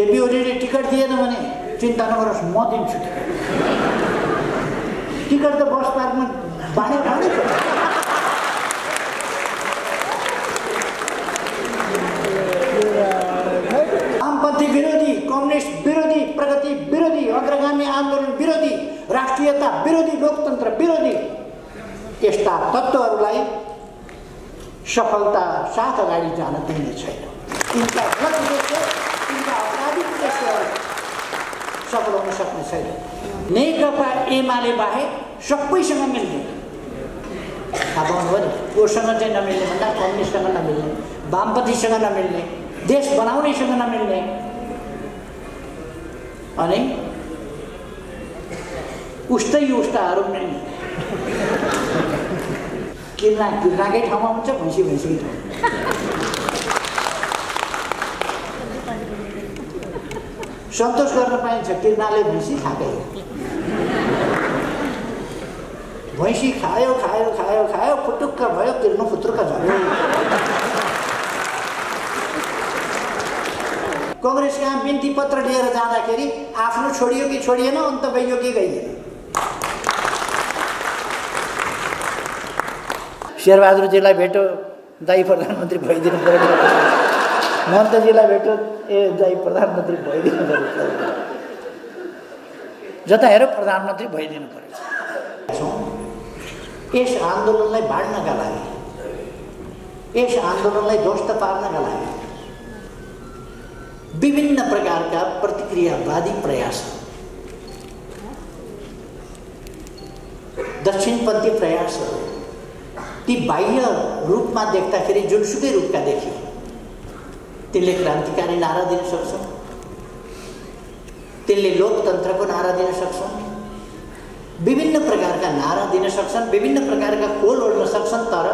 केपी ओलीले टिकट दिएन भने चिन्ता नगरोस्, म दिन्छु टिकट त बस पार्कमा बाँडे वामपन्थी विरोधी, कम्युनिस्ट विरोधी, प्रगति विरोधी, अग्रगामी आन्दोलन विरोधी, राष्ट्रियता विरोधी, लोकतन्त्र विरोधी यस्ता तत्त्वहरूलाई सफलता साथ अगाडि जान दिने छैन। यिनका गलत उद्देश्य, यिनका अपराधिक उद्देश्यहरू सफल हुन सक्ने छैन। नेकपा एमाले बाहेक सबैसँग मिल्ने, थाहा पाउनुभयो नि, कोसँग चाहिँ नमिल्ने भन्दा कम्युनिस्टसँग नमिल्ने, वामपन्थीसँग नमिल्ने, देश बनाउनेसँग नमिल्ने, अनि उस्ताहरू मिल्ने। किर्नाकै ठाउँमा हुन्छ, भैँसीकै ठाउँ। सन्तोष गर्न पाइन्छ, किर्नाले भैँसी खाएकै हो। भैँसी खायो खायो खायो खायो, फुटुक्क भयो, किर्नु फुत्रुक्क झऱ्यो। कांग्रेस कहाँ बिन्ती पत्र लिएर जाँदाखेरि आफ्नो छोडियो कि छोडिएन, अन्त गइयो कि गइएन। शेरबहादुरजीलाई भेटो, दाई प्रधानमन्त्री भइदिनु पर्यो। महन्तजीलाई भेटो, दाई प्रधानमन्त्री भइदिनु पर्यो। जता हेर प्रधानमन्त्री भइदिनु पर्यो। यस आन्दोलनलाई बाँड्नका लागि, यस आन्दोलनलाई ध्वस्त पार्नका लागि विभिन्न प्रकारका प्रतिक्रियावादी प्रयास, दक्षिणपन्थी प्रयासहरू, ती बाह्य रूपमा देख्दाखेरि जुनसुकै रूपका देखियो, तिनले क्रान्तिकारी नारा दिन सक्छन्, तिनले लोकतन्त्रको नारा दिन सक्छन्, विभिन्न प्रकारका नारा दिन सक्छन्, विभिन्न प्रकारका खोल ओढ्न सक्छन्, तर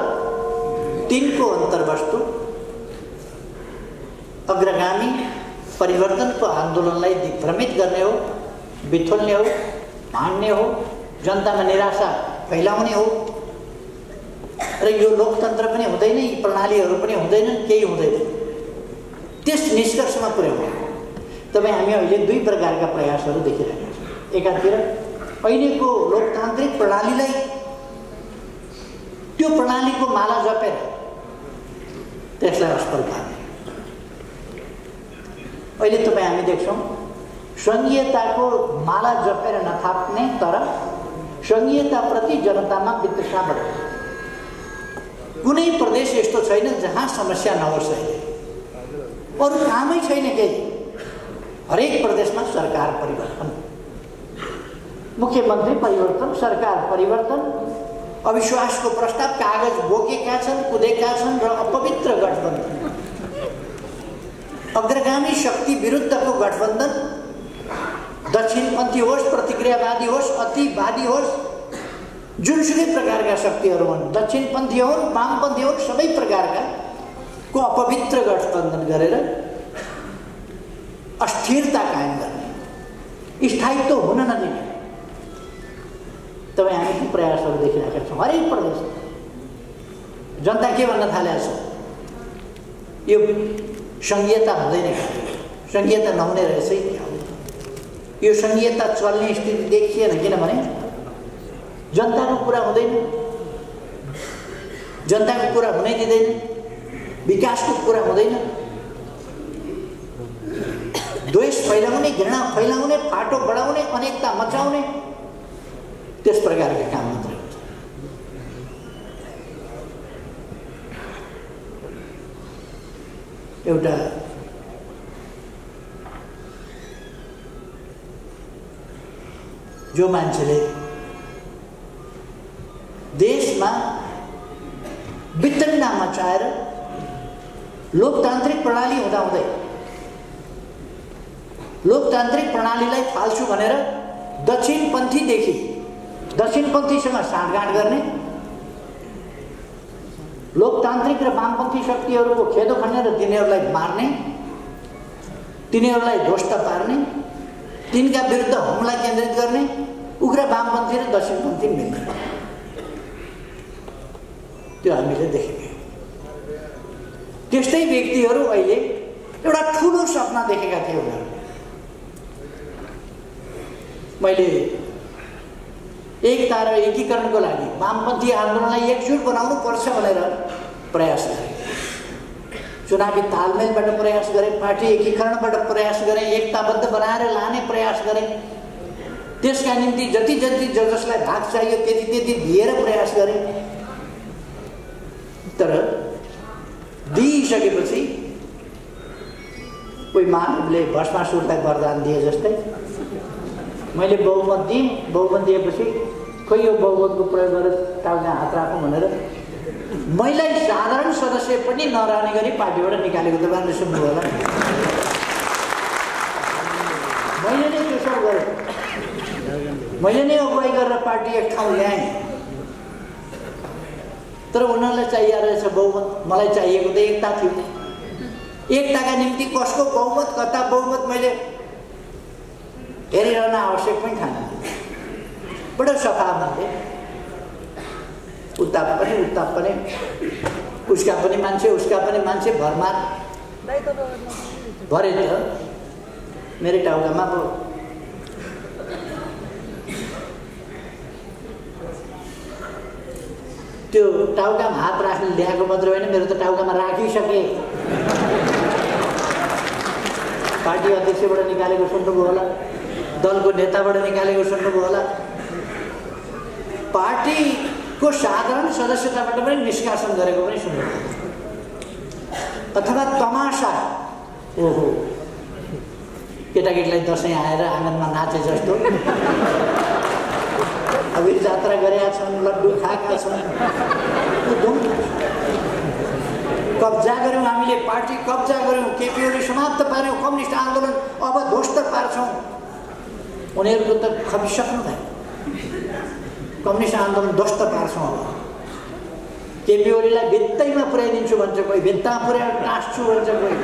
तिनको अन्तर्वस्तु अग्रगामी परिवर्तनको आन्दोलनलाई दिग्भ्रमित गर्ने हो, बिथोल्ने हो, भाँड्ने हो, जनतामा निराशा फैलाउने हो। र यो लोकतन्त्र पनि हुँदैन, यी प्रणालीहरू पनि हुँदैनन्, केही हुँदैन। त्यस निष्कर्षमा पुर्याउने तपाईँ हामी अहिले दुई प्रकारका प्रयासहरू देखिरहेका छौँ। एकातिर अहिलेको लोकतान्त्रिक प्रणालीलाई, त्यो प्रणालीको माला जपेर त्यसलाई असफल पार्ने। अहिले तपाईँ हामी देख्छौँ सङ्घीयताको माला जपेर नथाप्ने, तर सङ्घीयताप्रति जनतामा वितृष्णा बढ्ने। कुनै प्रदेश यस्तो छैन जहाँ समस्या नहोस्। अहिले अरू कामै छैन केही। हरेक प्रदेशमा सरकार परिवर्तन, मुख्यमन्त्री परिवर्तन, सरकार परिवर्तन, अविश्वासको प्रस्ताव कागज बोकेका छन्, कुदेका छन् र अपवित्र गठबन्धन, अग्रगामी शक्ति विरुद्धको गठबन्धन, दक्षिणपन्थी होस्, प्रतिक्रियावादी होस्, अतिवादी होस्, जुनसुकै प्रकारका शक्तिहरू हुन्, दक्षिणपन्थी हुन्, वामपन्थी हुन्, सबै प्रकारका को अपवित्र गठबन्धन गरेर अस्थिरता कायम गर्ने, स्थायित्व हुन नदिने तपाईँ हामी प्रयासहरू देखिरहेका छौँ। हरेक प्रदेशमा जनता के भन्न थालेको छ, यो सङ्घीयता हुँदैन, सङ्घीयता नहुने रहेछ, यो सङ्घीयता चल्ने स्थिति देखिएन। किनभने जनताको कुरा हुँदैन, जनताको कुरा हुनै दिँदैन, विकासको कुरा हुँदैन, द्वेष फैलाउने, घृणा फैलाउने, फाटो बढाउने, अनेकता मचाउने, त्यस प्रकारका काम मात्रै हुन्छ। एउटा जो मान्छेले देशमा वितण्डा मचाएर लोकतान्त्रिक प्रणाली हुँदाहुँदै लोकतान्त्रिक प्रणालीलाई फाल्छु भनेर दक्षिणपन्थीसँग साँठगाँठ गर्ने, लोकतान्त्रिक र वामपन्थी शक्तिहरूको खेदो खन्ने र तिनीहरूलाई मार्ने, तिनीहरूलाई ध्वस्त पार्ने, तिनका विरुद्ध हमला केन्द्रित गर्ने, उग्र वामपन्थी र दक्षिणपन्थी मिल्ने, त्यो हामीले देखेका। त्यस्तै व्यक्तिहरू अहिले एउटा ठुलो सपना देखेका थिए। उनीहरू मैले एकता र एकीकरणको लागि वामपन्थी आन्दोलनलाई एकजुट बनाउनु पर्छ भनेर प्रयास गरेँ। चुनावी तालमेलबाट प्रयास गरेँ, पार्टी एकीकरणबाट प्रयास गरेँ, एकताबद्ध बनाएर लाने प्रयास गरेँ। त्यसका निम्ति जति जति जसलाई भाग चाहियो त्यति त्यति दिएर प्रयास गरेँ। तर दिइसकेपछि कोही मानवले भस्मासुरलाई वरदान दिए जस्तै मैले बहुमत दिएँ। बहुमत दिएपछि खोइ यो बहुमतको प्रयोग गरेर टाउका हात राखौँ भनेर महिलाई साधारण सदस्य पनि नरहने गरी पार्टीबाट निकालेको तपाईँहरूले सुन्नुभयो होला। मैले नै त्यो सब गरेँ, मैले नै अगुवाई गरेर पार्टी एक ठाउँ ल्याएँ। तर उनीहरूलाई चाहिएको रहेछ बहुमत, मलाई चाहिएको त एकता थियो। एकताका निम्ति कसको बहुमत कता बहुमत मैले हेरिरहन आवश्यक पनि ठाने। बडो सफा मान्छे, उता पनि उसका पनि मान्छे, उसका पनि मान्छे, भरमार भरे त मेरै टाउकामा पो त्यो टाउकामा हात राख्न ल्याएको मात्र होइन, मेरो त टाउकामा राखिसके। पार्टी अध्यक्षबाट निकालेको सुन्नुभयो होला, दलको नेताबाट निकालेको सुन्नुभयो होला, पार्टीको साधारण सदस्यताबाट पनि निष्कासन गरेको पनि सुन्नुभयो। अथवा तमासा, ओहो केटाकेटीलाई दसैँ आएर आँगनमा नाचे जस्तो अबिर जात्रा गरेका छन्, लड्डु खाएका छन्, कब्जा गऱ्यौँ हामीले, पार्टी कब्जा गऱ्यौँ, केपी ओली समाप्त पार्यौँ, कम्युनिस्ट आन्दोलन अब ध्वस्त पार्छौँ। उनीहरूको त खपिसक्नु भयो, कम्युनिस्ट आन्दोलन ध्वस्त पार्छौँ। अब केपी ओलीलाई भित्तैमा पुर्याइदिन्छु भन्छ कोही, भित्तामा पुर्याएर टाँस्छु भन्छ कोही।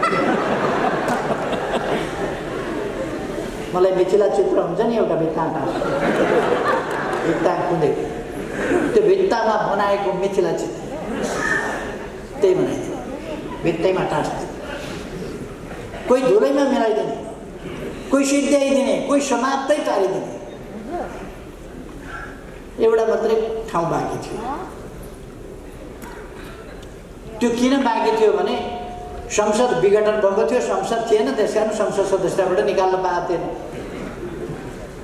मलाई मिथिला चित्र हुन्छ नि एउटा भित्ता टाँस्छु, भित्ता कुदै त्यो भित्तामा बनाएको मिथिला चित्र त्यही बनाइदियो, भित्तैमा टाँस्थ्यो। कोही धुलैमा मिलाइदिने, कोही सिद्ध्याइदिने, कोही समाप्तै पारिदिने। एउटा मात्रै ठाउँ बाँकी थियो। त्यो किन बाँकी थियो भने संसद विघटन भएको थियो, संसद थिएन, त्यस कारण संसद सदस्यताबाट निकाल्न पाएको थिएन।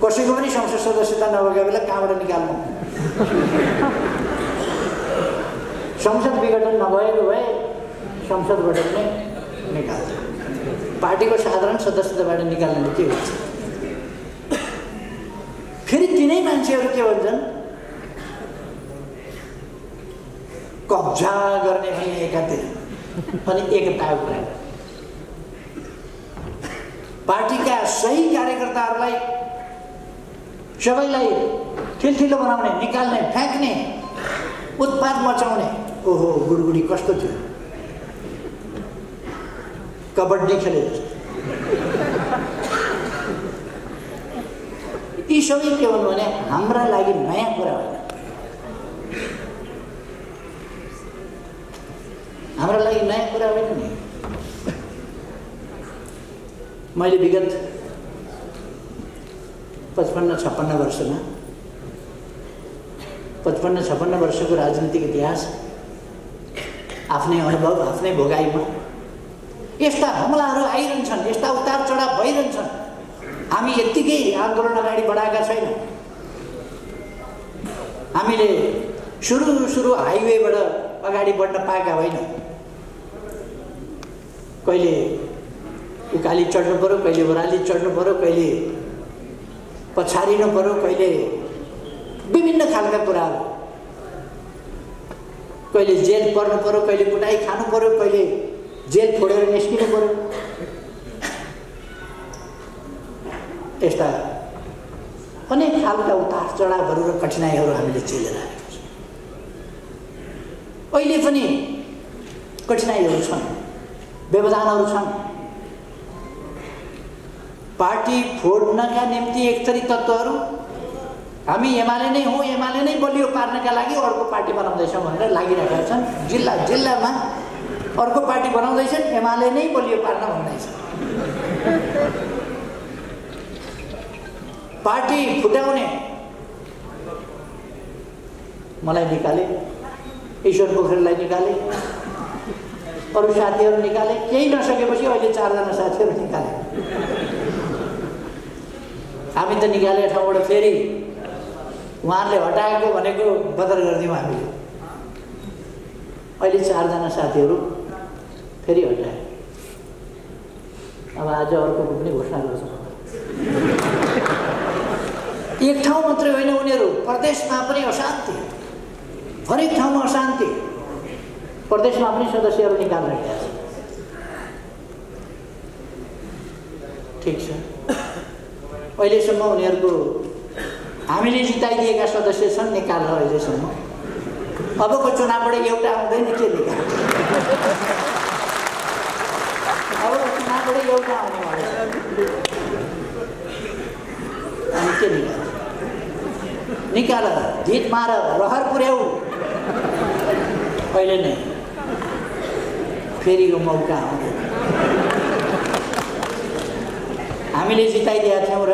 कसैको पनि संसद सदस्यता नभएको बेला कहाँबाट निकाल्नु? संसद विघटन नभएको भए संसदबाट पनि निकाल्छ। पार्टीको साधारण सदस्यताबाट निकाल्ने के हुन्छ? फेरि तिनै मान्छेहरू के भन्छन्, कब्जा गर्ने पनि एकातिर अनि एकता कुरा। पार्टीका सही कार्यकर्ताहरूलाई सबैलाई ठिलठिलो बनाउने, निकाल्ने, फ्याँक्ने, उत्पात मचाउने। ओहो गुडगुडी कस्तो थियो, कबड्डी खेले जस्तो। यी सबै के भन्नु भने हाम्रा लागि नयाँ कुरा होइन, हाम्रा लागि नयाँ कुरा होइन नि। मैले विगत 55-56 वर्षमा 55-56 वर्षको राजनीतिक इतिहास, आफ्नै अनुभव, आफ्नै भोगाइमा यस्ता हमलाहरू आइरहन्छन्, यस्ता उतार चढाव भइरहन्छन्। हामी यत्तिकै आन्दोलन अगाडि बढाएका छैनौँ। हामीले सुरु हाइवेबाट अगाडि बढ्न पाएका होइनौँ। कहिले उकाली चढ्नु पर्यो, कहिले ओह्राली चढ्नु पर्यो, कहिले पछारिनु पर्यो, कहिले विभिन्न खालका कुराहरू, कहिले जेल पर्नु पर्यो, कहिले कुटाइ खानु पर्यो, कहिले जेल फोडेर निस्किनु पर्यो। यस्ता अनेक खालका उतार चढावहरू र कठिनाइहरू हामीले झेलेर आएका छौँ। अहिले पनि कठिनाइहरू छन्, व्यवधानहरू छन्। पार्टी फोड्नका निम्ति एक थरी तत्त्वहरू हामी एमाले नै हौँ, एमाले नै बलियो पार्नका लागि अर्को पार्टी बनाउँदैछौँ भनेर लागिरहेका छन्। जिल्ला जिल्लामा अर्को पार्टी बनाउँदैछन्, एमाले नै बलियो पार्न भन्दैछ। पार्टी फुटाउने मलाई निकाले, ईश्वर पोखरेललाई निकाले, अरू साथीहरू निकाले, केही नसकेपछि अहिले 4 जना साथीहरू निकाले। हामी त निकाले ठाउँबाट फेरि उहाँहरूले हटाएको भनेको बदर गरिदियौँ हामीले। अहिले 4 जना साथीहरू फेरि हटाए। अब आज अर्को पनि घोषणा गर्छ। एक ठाउँ मात्रै होइन, उनीहरू प्रदेशमा पनि अशान्ति, हरेक ठाउँमा अशान्ति, प्रदेशमा पनि सदस्यहरू निकालिरहेका छन्। ठिक छ, अहिलेसम्म उनीहरूको हामीले जिताइदिएका सदस्य छन् निकाल्न अहिलेसम्म। अबको चुनावबाट एउटा आउँदैन, के निकाल्छ? अबको चुनावबाट एउटा आउने वाला छ, अनि के निकाल्छ? निकाल, जित मार, रहर पुर्याऊ। अहिले नै फेरिको मौका आउँदैन। हामीले जिताइदिएका थियौँ र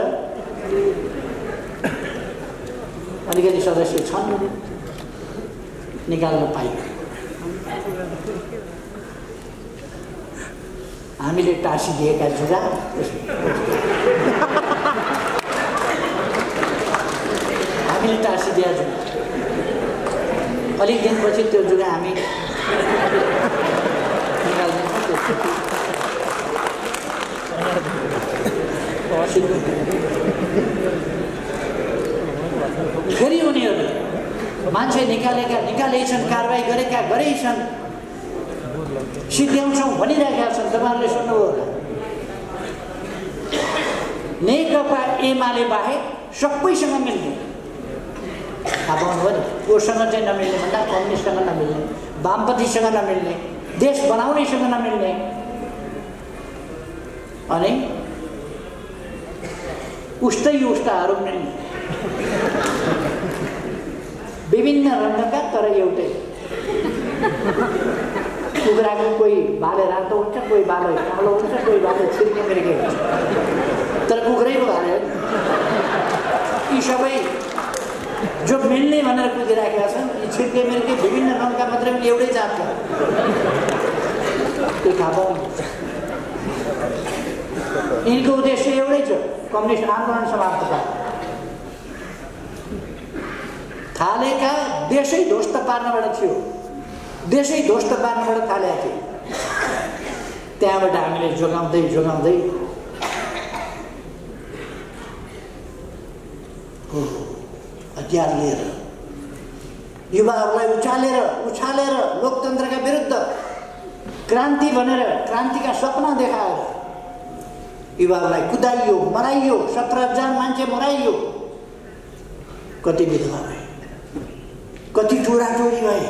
अलिकति सदस्य छन्, निकाल्न पाइयो। हामीले टाँसिदिएका जुगा हामीले टाँसिदिएका जुगा अलिक दिनपछि त्यो जुगा हामी फेरि उनीहरूले मान्छे निकालेछन्, कारबाही गरेछन्, सिद्ध्याउँछौँ भनिरहेका छन्। तपाईँहरूले सुन्नुभयो होला, नेकपा एमाले बाहेक सबैसँग मिल्ने। थाहा पाउनुभयो नि, कोसँग चाहिँ नमिल्ने भन्दा कम्युनिस्टसँग नमिल्ने, वामपन्थीसँग नमिल्ने, देश बनाउनेसँग नमिल्ने, अनि उस्ताहरू मिल्ने। विभिन्न रङका तर एउटै। कुखुराको कोही बाले रातो हुन्छ, कोही बाले कालो हुन्छ, कोही बाले छिर्के मिर्के हुन्छ, तर कुखुरैको बाले हो। यी सबै जो मिल्ने भनेर कुदिराखेका छन्, यी छिर्के मिर्के विभिन्न रङका मात्रै पनि एउटै जातका, त्यो थाहा पाउनु। यिनको उद्देश्य एउटै छ, कम्युनिस्ट आन्दोलन समाप्त पार्ने। थालेका देशै ध्वस्त पार्नबाट थियो, देशै ध्वस्त पार्नबाट थालेका थियो। त्यहाँबाट हामीले जोगाउँदै हतियार लिएर युवाहरूलाई उछालेर लोकतन्त्रका विरुद्ध क्रान्ति भनेर क्रान्तिका सपना देखाएर युवाहरूलाई कुदाइयो, मराइयो, 17,000 मान्छे मराइयो। कति विधवा भए, कति टोराटोरी भए,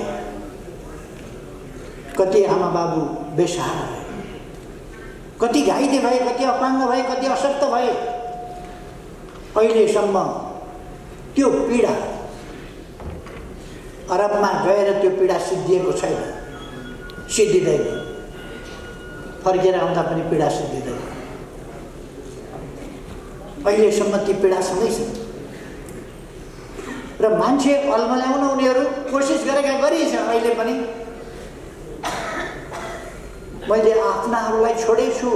कति आमा बाबु बेसहारा भए, कति घाइते भए, कति अपाङ्ग भए, कति अशक्त भए। अहिलेसम्म त्यो पीडा अरबमा गएर त्यो पीडा सिद्धिएको छैन, सिद्धिँदैन। फर्केर आउँदा पनि पीडा सिद्धिँदैन। अहिलेसम्म ती पीडा छँदैछ र मान्छे अल्मल्याउन उनीहरू कोसिस गरिरहेछन्। अहिले पनि मैले आफ्नाहरूलाई छोडेछु,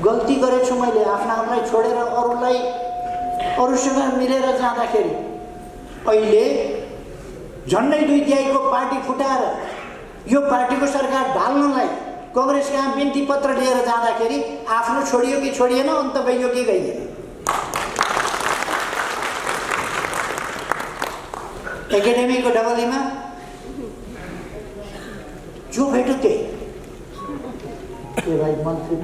गल्ती गरेछु, मैले आफ्नाहरूलाई छोडेर अरूसँग मिलेर जाँदाखेरि अहिले झन्डै 2 तिहाईको पार्टी फुटाएर यो पार्टीको सरकार ढाल्नलाई कांग्रेसका बिन्ती पत्र लिएर जाँदाखेरि आफ्नो छोडियो कि छोडिएन, अन्त गइयो कि गइएन। एकेडेमीको डबलीमा जो भेट्यो त्यही। भाइ मन्त्री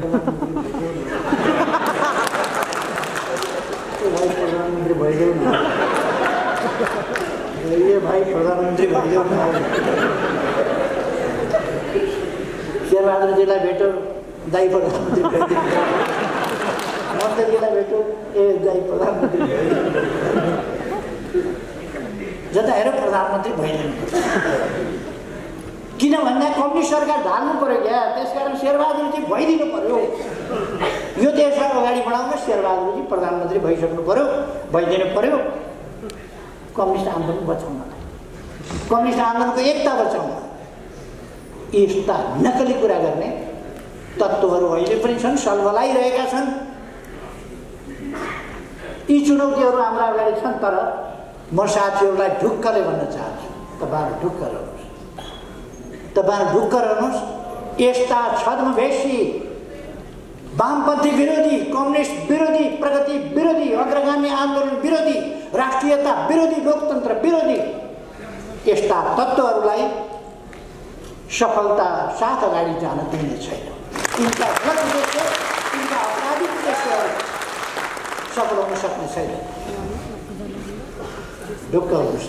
प्रधानमन्त्री भइदेऊ न, भाइ प्रधानमन्त्री भइदेऊ न। शेरबहादुरजीलाई भेट्यो, दाइ प्रधानमन्त्री भइदिनु। मन्त्रीजीलाई भेट्यो, दाइ प्रधानमन्त्री भइदिनु। जता हेर प्रधानमन्त्री भइदिनु। किन भन्दा कम्युनिस्ट सरकार ढाल्नु पर्यो क्या, त्यसकारण शेरबहादुरजी भइदिनु पर्यो। यो देशलाई अगाडि बढाउन शेरबहादुरजी प्रधानमन्त्री भइसक्नु पर्यो। भइदिनु पर्यो कम्युनिस्ट आन्दोलन बचाउनलाई, कम्युनिस्ट आन्दोलनको एकता बचाउन। यस्ता नकली कुरा गर्ने तत्त्वहरू अहिले पनि छन्, सल्बलाइरहेका छन्। यी चुनौतीहरू हाम्रा अगाडि छन्। तर म साथीहरूलाई ढुक्कले भन्न चाहन्छु, तपाईँहरू ढुक्क रहनुहोस्, तपाईँहरू ढुक्क रहनुहोस्। यस्ता छद्मवेशी वामपन्थी विरोधी, कम्युनिस्ट विरोधी, प्रगति विरोधी, अग्रगामी आन्दोलन विरोधी, राष्ट्रियता विरोधी, लोकतन्त्र विरोधी यस्ता तत्त्वहरूलाई सफलता साथ अगाडि जान दिने छैन। यिनका गलत उद्देश्य, यिनका अपराधिक उद्देश्यहरू सफल हुन सक्ने छैन। ढुक्क हुनुहोस्।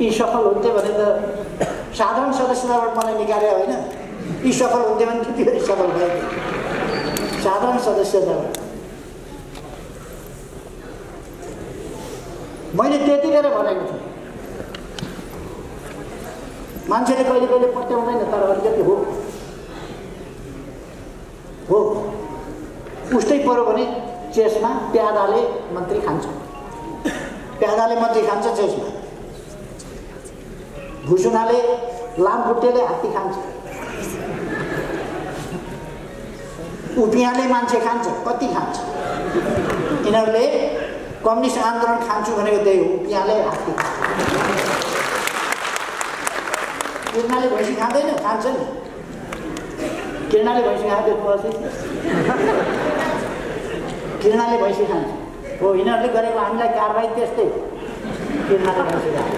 यी सफल हुन्थे भने त साधारण सदस्यताबाट मलाई निकाले होइन, यी सफल हुन्थे भने त्यति बेला सफल भयो। साधारण सदस्यताबाट मैले त्यतिखेर भनेको थिएँ, मान्छेले कहिले कहिले पत्याउँदैन, तर अलिकति हो उस्तै पऱ्यो भने चेसमा प्यादाले मन्त्री खान्छ, प्यादाले मन्त्री खान्छ चेसमा, भुसुनाले लामखुट्टेले हात्ती खान्छ, उपियाँले मान्छे खान्छ, कति खान्छ। यिनीहरूले कम्युनिस्ट आन्दोलन खान्छु भनेको त्यही हो, उपियाँले हात्ती खान्छ। किर्नाले भैँसी खाँदैन, खान्छ नि। किर्नाले भैँसी खाँदै किर्नाले भैँसी खान्छ हो। यिनीहरूले गरेको हामीलाई कारबाही त्यस्तै, किर्नाले भैँसी खान्छ।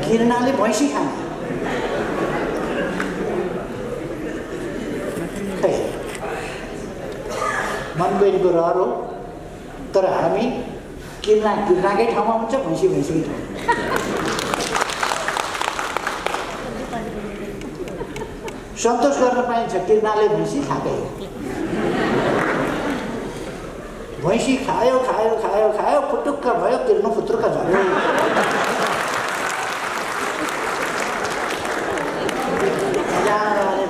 किर्नाले भैँसी खान्छ। खै मनको यिनको रहर हो। तर हामी किर्नाकै ठाउँमा हुन्छ, भैँसी भैँसीकै ठाउँमा। सन्तोष गर्न पाइन्छ, किर्नाले भैँसी खाएकै हो। भैँसी खायो खायो खायो खायो, फुटुक्क भयो, किर्नु फुत्रुक्क झऱ्यो।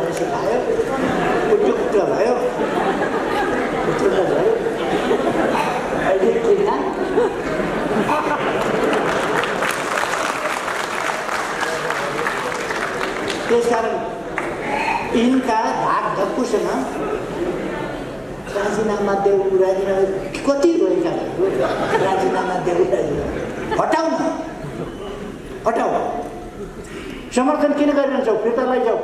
भैँसी खायो, फुटुक्क भयो, फुत्रुक्क झऱ्यो। अहिले किर्ना त्यसकारण यिनका धाक धक्कुसँग राजीनामा देऊ, राजीनामा कति रोएका राजीनामा देऊ, राजीनामा हटाउ न, हटाऊ। समर्थन किन गरिरहन्छौ, फिर्ता लैजाऊ।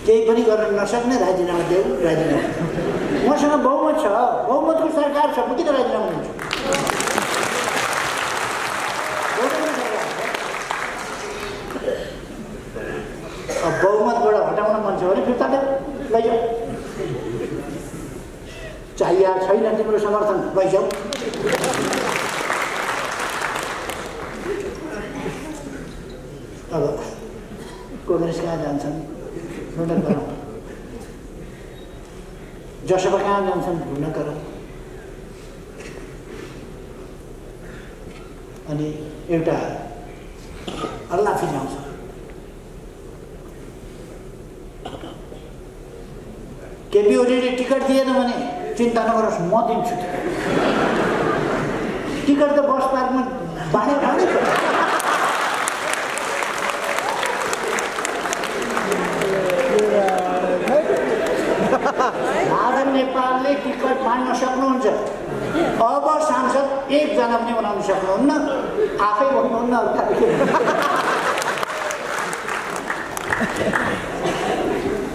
केही पनि गर्न नसक्ने राजीनामा देऊ, राजीनामा। मसँग बहुमत छ, बहुमतको सरकार छ, म किन राजीनामा दिन्छु। अब बहुमतबाट हटाउन मन छ भने फिर्ता लैजाऊ। चाहिएको छैन तिम्रो समर्थन, लैजाऊ। अब कङ्ग्रेस कहाँ जान्छन्, ढुँड गरौँ। जसपा कहाँ जान्छन्, ढुँड गरौँ। अनि एउटा अल्लाह फिजाउँछ। केपी ओलीले टिकट दिएन भने चिन्ता नगरोस्, म दिन्छु टिकट। त बस पार्कमा बाँडेर खाँदै छ। राधा नेपालले टिकट बाँड्न सक्नुहुन्छ। अब सांसद एकजना पनि बनाउन सक्नुहुन्न, आफै भन्नुहुन्न।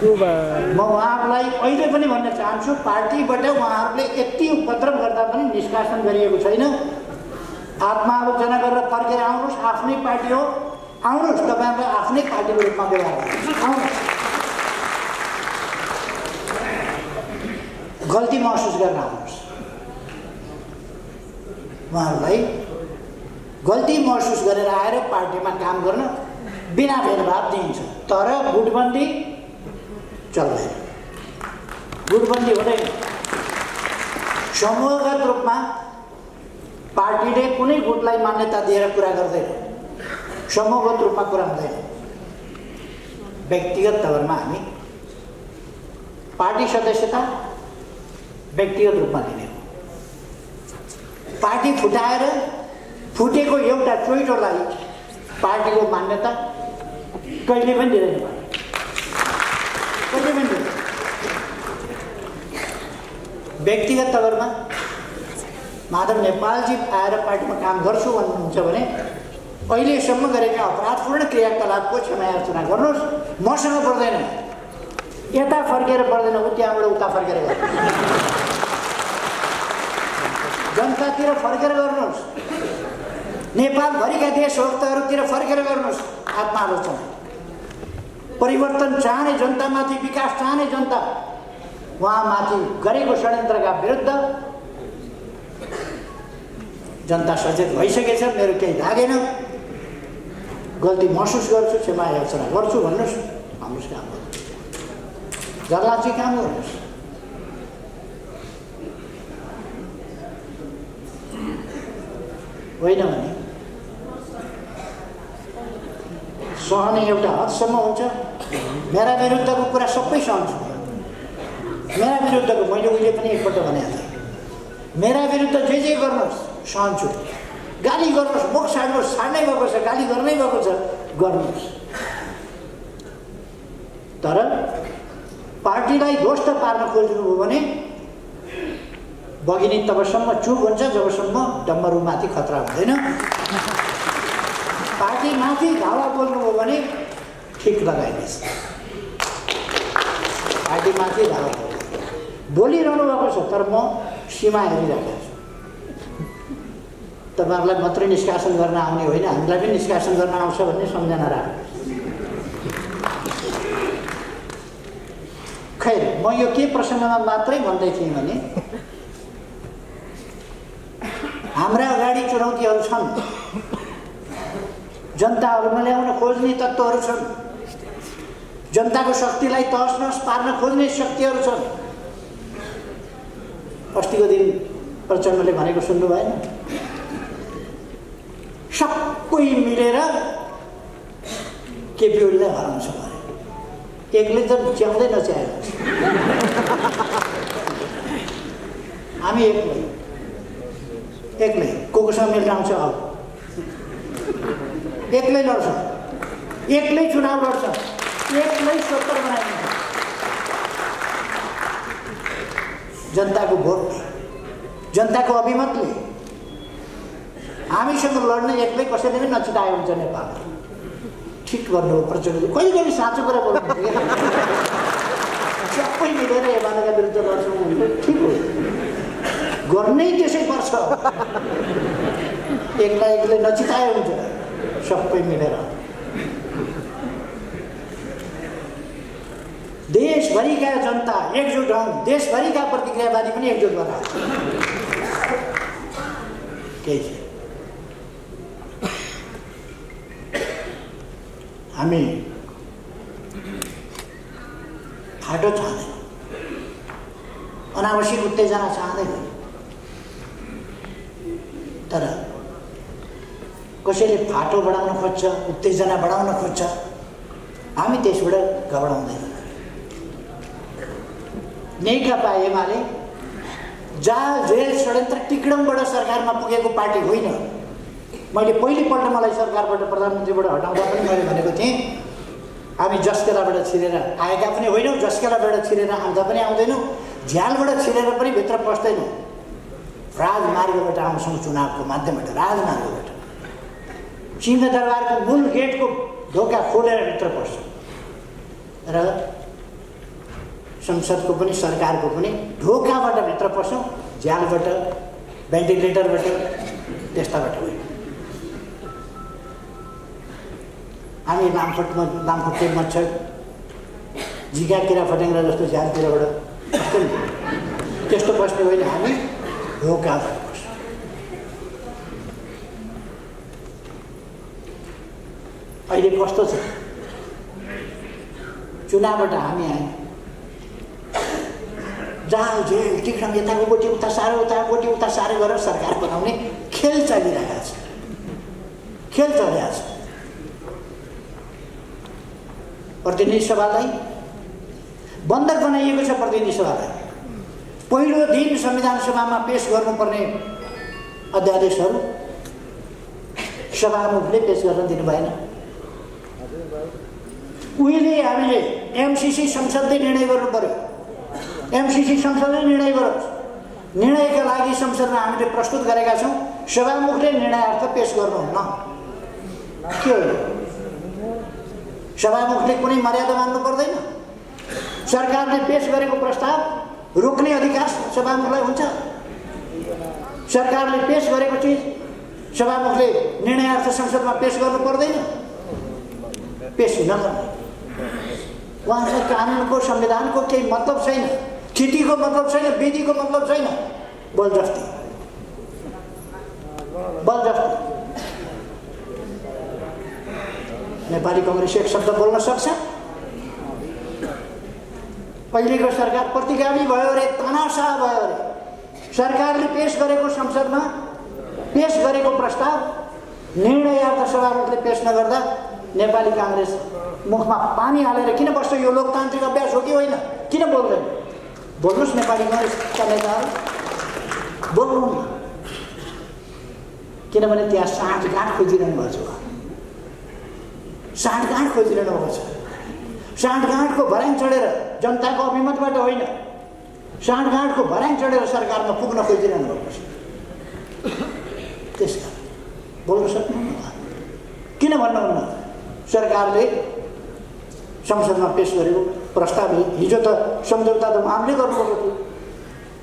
म उहाँहरूलाई अहिले पनि भन्न चाहन्छु, पार्टीबाट उहाँहरूले यति उपद्रव गर्दा पनि निष्कासन गरिएको छैन। आत्मालोचना गरेर फर्केर आउनुहोस्, आफ्नै पार्टी हो, आउनुहोस्, तपाईँहरूलाई आफ्नै पार्टीको रूपमा व्यवहार आउनुहोस्। गल्ती महसुस गर्न आउनुहोस्। उहाँहरूलाई गल्ती महसुस गरेर आएर पार्टीमा काम गर्न बिना भेदभाव दिइन्छ। तर गुटबन्दी चल्दैन, गुटबन्दी हुँदैन। समूहगत रूपमा पार्टीले कुनै गुटलाई मान्यता दिएर कुरा गर्दैन, समूहगत रूपमा कुरा हुँदैन। व्यक्तिगत तवरमा हामी पार्टी सदस्यता व्यक्तिगत रूपमा लिने हो। पार्टी फुटाएर फुटेको एउटा चोइटोलाई पार्टीको मान्यता कहिले पनि दिँदैन, कहिले पनि दिँदैन। व्यक्तिगत तवरमा माधव नेपालजी आएर पार्टीमा काम गर्छु भन्नुहुन्छ भने अहिलेसम्म गरेका अपराधपूर्ण क्रियाकलापको क्षमायाचना गर्नुहोस्, मसँग पर्दैन। यता फर्केर पर्दैन, त्यहाँबाट उता फर्केर गर्नुहोस्, जनतातिर फर्केर गर्नुहोस्, नेपालभरिका देशभक्तहरूतिर फर्केर गर्नुहोस् आत्मालोचना। परिवर्तन चाहने जनतामाथि, विकास चाहने जनता उहाँमाथि गरेको षड्यन्त्रका विरुद्ध जनता सचेत भइसकेछ। मेरो केही लागेन, गल्ती महसुस गर्छु, क्षमा याचना गर्छु भन्नुहोस्, हाम्रो काम गर्नुहोस्, जर्लाची काम गर्नुहोस्। होइन भने सहने एउटा हदसम्म हुन्छ। मेरा विरुद्धको कुरा सबै सहन्छु। मेरा विरुद्धको मैले उहिले पनि एकपल्ट भनेको थिएँ, मेरा विरुद्ध जे गर्नुहोस् सहन्छु। गाली गर्नुहोस्, मुख छाड्नुहोस्, छाड्नै भएको छ, गाली गर्नै भएको छ, गर्नुहोस्। तर पार्टीलाई ध्वस्त पार्न खोज्नुभयो भने बगिनी तबसम्म चुप हुन्छ जबसम्म डम्बरुमाथि खतरा हुँदैन। पार्टीमाथि धावा बोल्नुभयो भने ठिक लगाइदिनुहोस्। पार्टीमाथि धावा बोलिरहनु भएको छ, तर म सीमा हेरिरहेको छु। तपाईँहरूलाई मात्रै निष्कासन गर्न आउने होइन, हामीलाई पनि निष्कासन गर्न आउँछ भन्ने सम्झना राख्नु। खैर, म यो के प्रसङ्गमा मात्रै भन्दै थिएँ भने हाम्रा अगाडि चुनौतीहरू छन्, जनताहरूमा ल्याउन खोज्ने तत्त्वहरू छन्, जनताको शक्तिलाई तहस नहस पार्न खोज्ने शक्तिहरू छन्। अस्तिको दिन प्रचण्डले भनेको सुन्नु भएन? सबै मिलेर केपी ओलीलाई हराउँछ भने एक्लै त च्याउँदै नच्याएको, हामी एक्लै कोसँग मिलेर आउँछ, अब एक्लै लड्छ, एक्लै चुनाव लड्छ, एक्लै 70 बनाइन्छ। जनताको भोटले, जनताको अभिमतले हामीसँग लड्न एक्लै कसैले पनि नचितायो हुन्छ नेपाल। ठिक गर्नु प्रचण्डले, कहिले कहिले साँचो कुरा बोल्नु, सबै मिलेर एमालेका विरुद्ध लड्छौँ भने ठिक हो, गर्नै त्यसै पर्छ। एक्लै नचितायो हुन्छ, सबै मिलेर। देशभरिका जनता एकजुट हौँ, देशभरिका प्रतिक्रियावादी पनि एकजुट भएर केही छ। हामी फाटो चाहँदैनौँ, अनावश्यक उत्तेजना चाहँदैनौँ। तर कसैले फाटो बढाउन खोज्छ, उत्तेजना बढाउन खोज्छ, हामी त्यसबाट घबराउँदैनौँ। नेकपा एमाले जाल जेल षड्यन्त्र टिकडमबाट सरकारमा पुगेको पार्टी होइन। मैले पहिलोपल्ट मलाई सरकारबाट प्रधानमन्त्रीबाट हटाउँदा पनि मैले भनेको थिएँ, हामी जस्केलाबाट छिरेर आएका पनि होइनौँ, जस्केलाबाट छिरेर आउँदा पनि आउँदैनौँ, झ्यालबाट छिरेर पनि भित्र पस्दैनौँ। राजमार्गबाट आउँछौँ, चुनावको माध्यमबाट, राजमार्गबाट सिंहदरबारको मूल गेटको ढोका खोलेर भित्र पस्छौँ र संसदको पनि सरकारको पनि ढोकाबाट भित्र पस्छौँ, झ्यालबाट, भेन्टिलेटरबाट, त्यस्ताबाट होइन। हामी लामखुट्टे मच्छर झिका किरा फट्याङ्ग्रा जस्तो झ्यालतिरबाट त्यस्तो बस्ने होइन, हामी ढोकाबाट बस्छौँ। अहिले कस्तो छ, चुनावबाट हामी आयौँ, जाल जेल टिक्डम, यताको गोटी उता साह्रो, उता गोटी उता साह्रो गरेर सरकार बनाउने खेल चलिरहेको छ, खेल चलिरहेको छ। प्रतिनिधि सभालाई बन्दर बनाइएको छ प्रतिनिधि सभालाई। पहिलो दिन संविधान सभामा पेश गर्नुपर्ने अध्यादेशहरू सभामुखले पेश गर्न दिनु भएन। उहिले हामीले एमसीसी संसदले निर्णय गर्नु पर्यो। एमसीसी संसदले निर्णय गरोस्। निर्णयका लागि संसदमा हामीले प्रस्तुत गरेका छौँ। सभामुखले निर्णयार्थ पेश गर्नुहुन्न। के हो? सभामुखले कुनै मर्यादा मान्नु पर्दैन। सरकारले पेश गरेको प्रस्ताव रोक्ने अधिकार सभामुखलाई हुन्छ। सरकारले पेश गरेको चिज सभामुखले निर्णयार्थ संसदमा पेश गर्नु पर्दैन। पेश नगर्ने उहाँलाई कानुनको संविधानको केही मतलब छैन। थितिको मतलब छैन, विधिको मतलब छैन। बलजफ्ती बलजफ्ती। नेपाली कांग्रेस एक शब्द बोल्न सक्छ? अहिलेको सरकार प्रतिगामी भयो अरे, तानाशाह भयो अरे। सरकारले पेश गरेको संसदमा पेश गरेको प्रस्ताव निर्णयार्थ सभामुखले पेश नगर्दा नेपाली कांग्रेस मुखमा पानी हालेर किन बस्छ? यो लोकतान्त्रिक अभ्यास हो कि होइन? किन बोल्दैन? बोल्नुहोस् नेपाली कांग्रेसका नेताहरू, बोल्नु। किनभने त्यहाँ साँठगाँठ खोजिरहनु भएको छ। साँठगाँठ खोजिरहनु भएको छ। साँठगाँठको भर्याङ चढेर, जनताको अभिमतबाट होइन, साँठगाँठको भर्याङ चढेर सरकारमा पुग्न खोजिरहनु भएको छ। त्यसकारण बोल्न सक्नुहुन्न। किन भन्नुहुन्न? सरकारले संसदमा पेश गरेको प्रस्ताव हिजो त सम्झौता त हामीले गर्नुपर्छ थियो।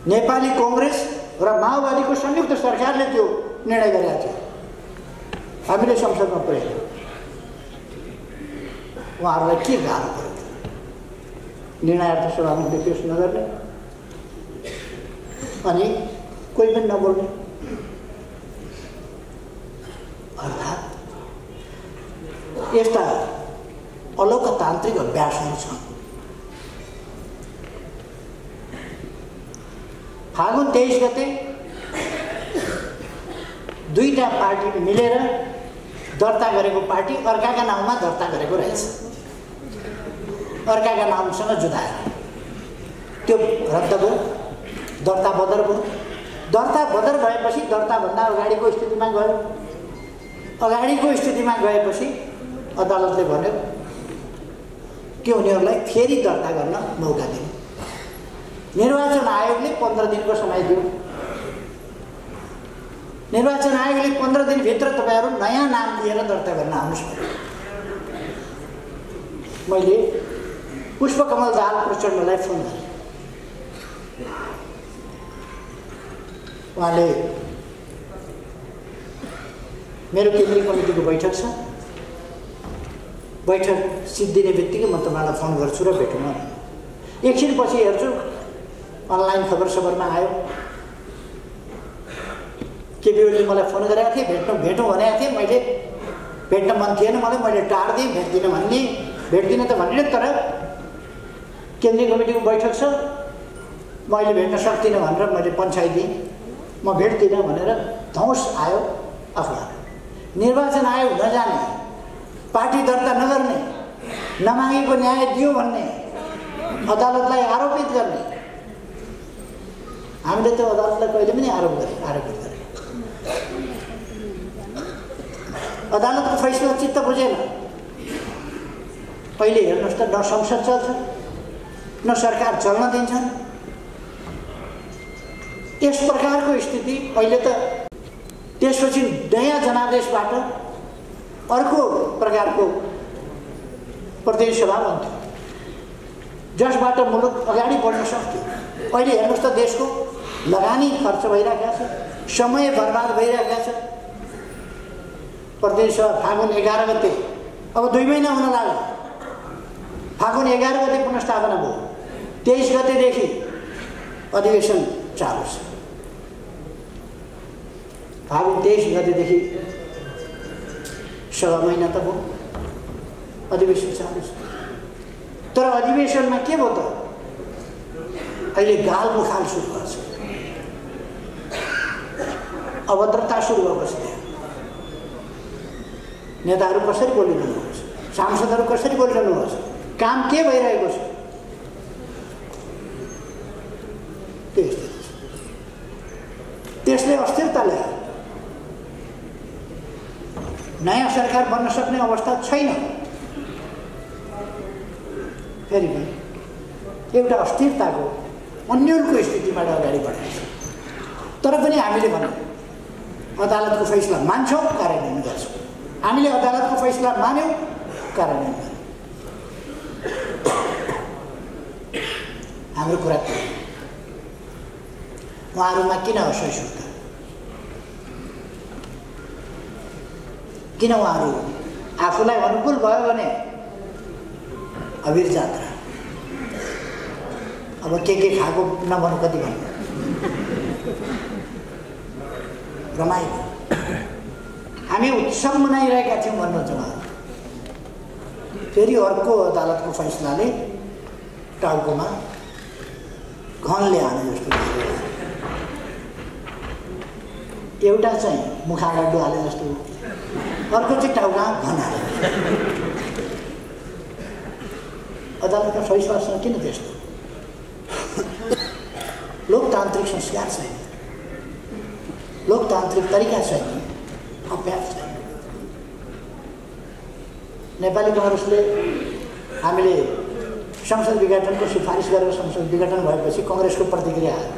नेपाली कांग्रेस र माओवादीको संयुक्त सरकारले त्यो निर्णय गरेका थियो। हामीले संसदमा पुर्यायौँ। उहाँहरूलाई के गाह्रो पऱ्यो? निर्णयार्थ सभामुखले पेश नगर्ने अनि कोही पनि नबोल्ने। अर्थात् यस्ता अलोकतान्त्रिक अभ्यासहरू छन्। फागुन 23 गते दुईटा पार्टी मिलेर दर्ता गरेको पार्टी अर्काका नाममा दर्ता गरेको रहेछ। अर्काका नामसँग जुधाएर त्यो रद्द भयो, दर्ता बदर भयो। दर्ता बदर भएपछि दर्ताभन्दा अगाडिको स्थितिमा गयो। अगाडिको स्थितिमा गएपछि अदालतले भन्यो कि उनीहरूलाई फेरि दर्ता गर्न मौका दिनु। निर्वाचन आयोगले 15 दिनको समय दियो। निर्वाचन आयोगले 15 दिनभित्र तपाईँहरू नयाँ नाम लिएर दर्ता गर्न आउनुहोस् भन्यो। मैले पुष्पकमल दाहाल प्रचण्डलाई फोन गरेँ। उहाँले मेरो केन्द्रीय कमिटीको बैठक छ, बैठक सिद्धिने बित्तिकै म तपाईँलाई फोन गर्छु र भेटौँ। एकछिनपछि हेर्छु अनलाइन खबर सबरमा आयो। केपी ओलीले मलाई फोन गरेका थिए, भेटौँ भनेको थिएँ। मैले भेट्न मन थिएन मलाई, मैले टार्दिएँ। भेट्दिनँ भन्ने, भेट्दिनँ त भन्ने, तर केन्द्रीय कमिटीको बैठक छ, मैले भेट्न सक्दिनँ भनेर मैले पन्छाइदिएँ। म भेट्दिनँ भनेर धौस आयो अखबार। निर्वाचन आयोग नजाने, पार्टी दर्ता नगर्ने, नमागेको न्याय दियो भन्ने, अदालतलाई आरोपित गर्ने। हामीले त्यो अदालतलाई कहिले पनि आरोपित गरे। अदालतको फैसला चित्त बुझेन। अहिले हेर्नुहोस् त, न संसद चल्छ, न सरकार चल्न दिन्छन्। यस प्रकारको स्थिति अहिले त त्यसपछि नयाँ जनादेशबाट अर्को प्रकारको प्रतिनिधि सभा बन्थ्यो, जसबाट मुलुक अगाडि बढ्न सक्थ्यो। अहिले हेर्नुहोस् त, देशको लगानी खर्च भइरहेका छ, समय बर्बाद भइरहेका छ। प्रतिनिधि सभा फागुन 11 गते, अब 2 महिना हुन लाग्यो। फागुन 11 गते पुनर्स्थापना भयो। 23 गतेदेखि अधिवेशन चालु छ। फागुन 23 गतेदेखि 6 महिना त भयो, अधिवेशन चालु छ। तर अधिवेशनमा के भयो त? अहिले गालमुखाल सुरु भएको छ, अभद्रता सुरु भएको छ। नेताहरू कसरी बोलिरहनु भएको छ, सांसदहरू कसरी बोलिरहनु भएको छ, काम के भइरहेको छ? त्यसले अस्थिरता ल्यायो। नयाँ सरकार बन्न सक्ने अवस्था छैन। फेरि पनि एउटा अस्थिरताको अन्यलको स्थितिबाट अगाडि बढाएको छ। तर पनि हामीले भन्यौँ अदालतको फैसला मान्छौँ, कार्यान्वयन गर्छौँ। हामीले अदालतको फैसला मान्यौँ, कार्यान्वयन गर्यौँ। हाम्रो कुरा उहाँहरूमा किन असहिष्णुता? किन उहाँहरू आफूलाई अनुकूल भयो भने अबिर जात्रा, अब के खाएको नभनु कति भन्नु, रमाइलो हामी उत्सव मनाइरहेका थियौँ भन्नुहुन्छ उहाँहरू। फेरि अर्को अदालतको फैसलाले टाउकोमा घनले हाने जस्तो लाग्यो। एउटा चाहिँ मुखाडा डुहाले जस्तो, अर्को चाहिँ टाउका घन हाल्यो। अदालतका फैसलासँग किन त्यस्तो? लोकतान्त्रिक संस्कार छैन, लोकतान्त्रिक तरिका छैन, अभ्यास छैन। नेपाली काङ्ग्रेसले हामीले संसद विघटनको सिफारिस गरेर संसद विघटन भएपछि काङ्ग्रेसको प्रतिक्रिया आयो।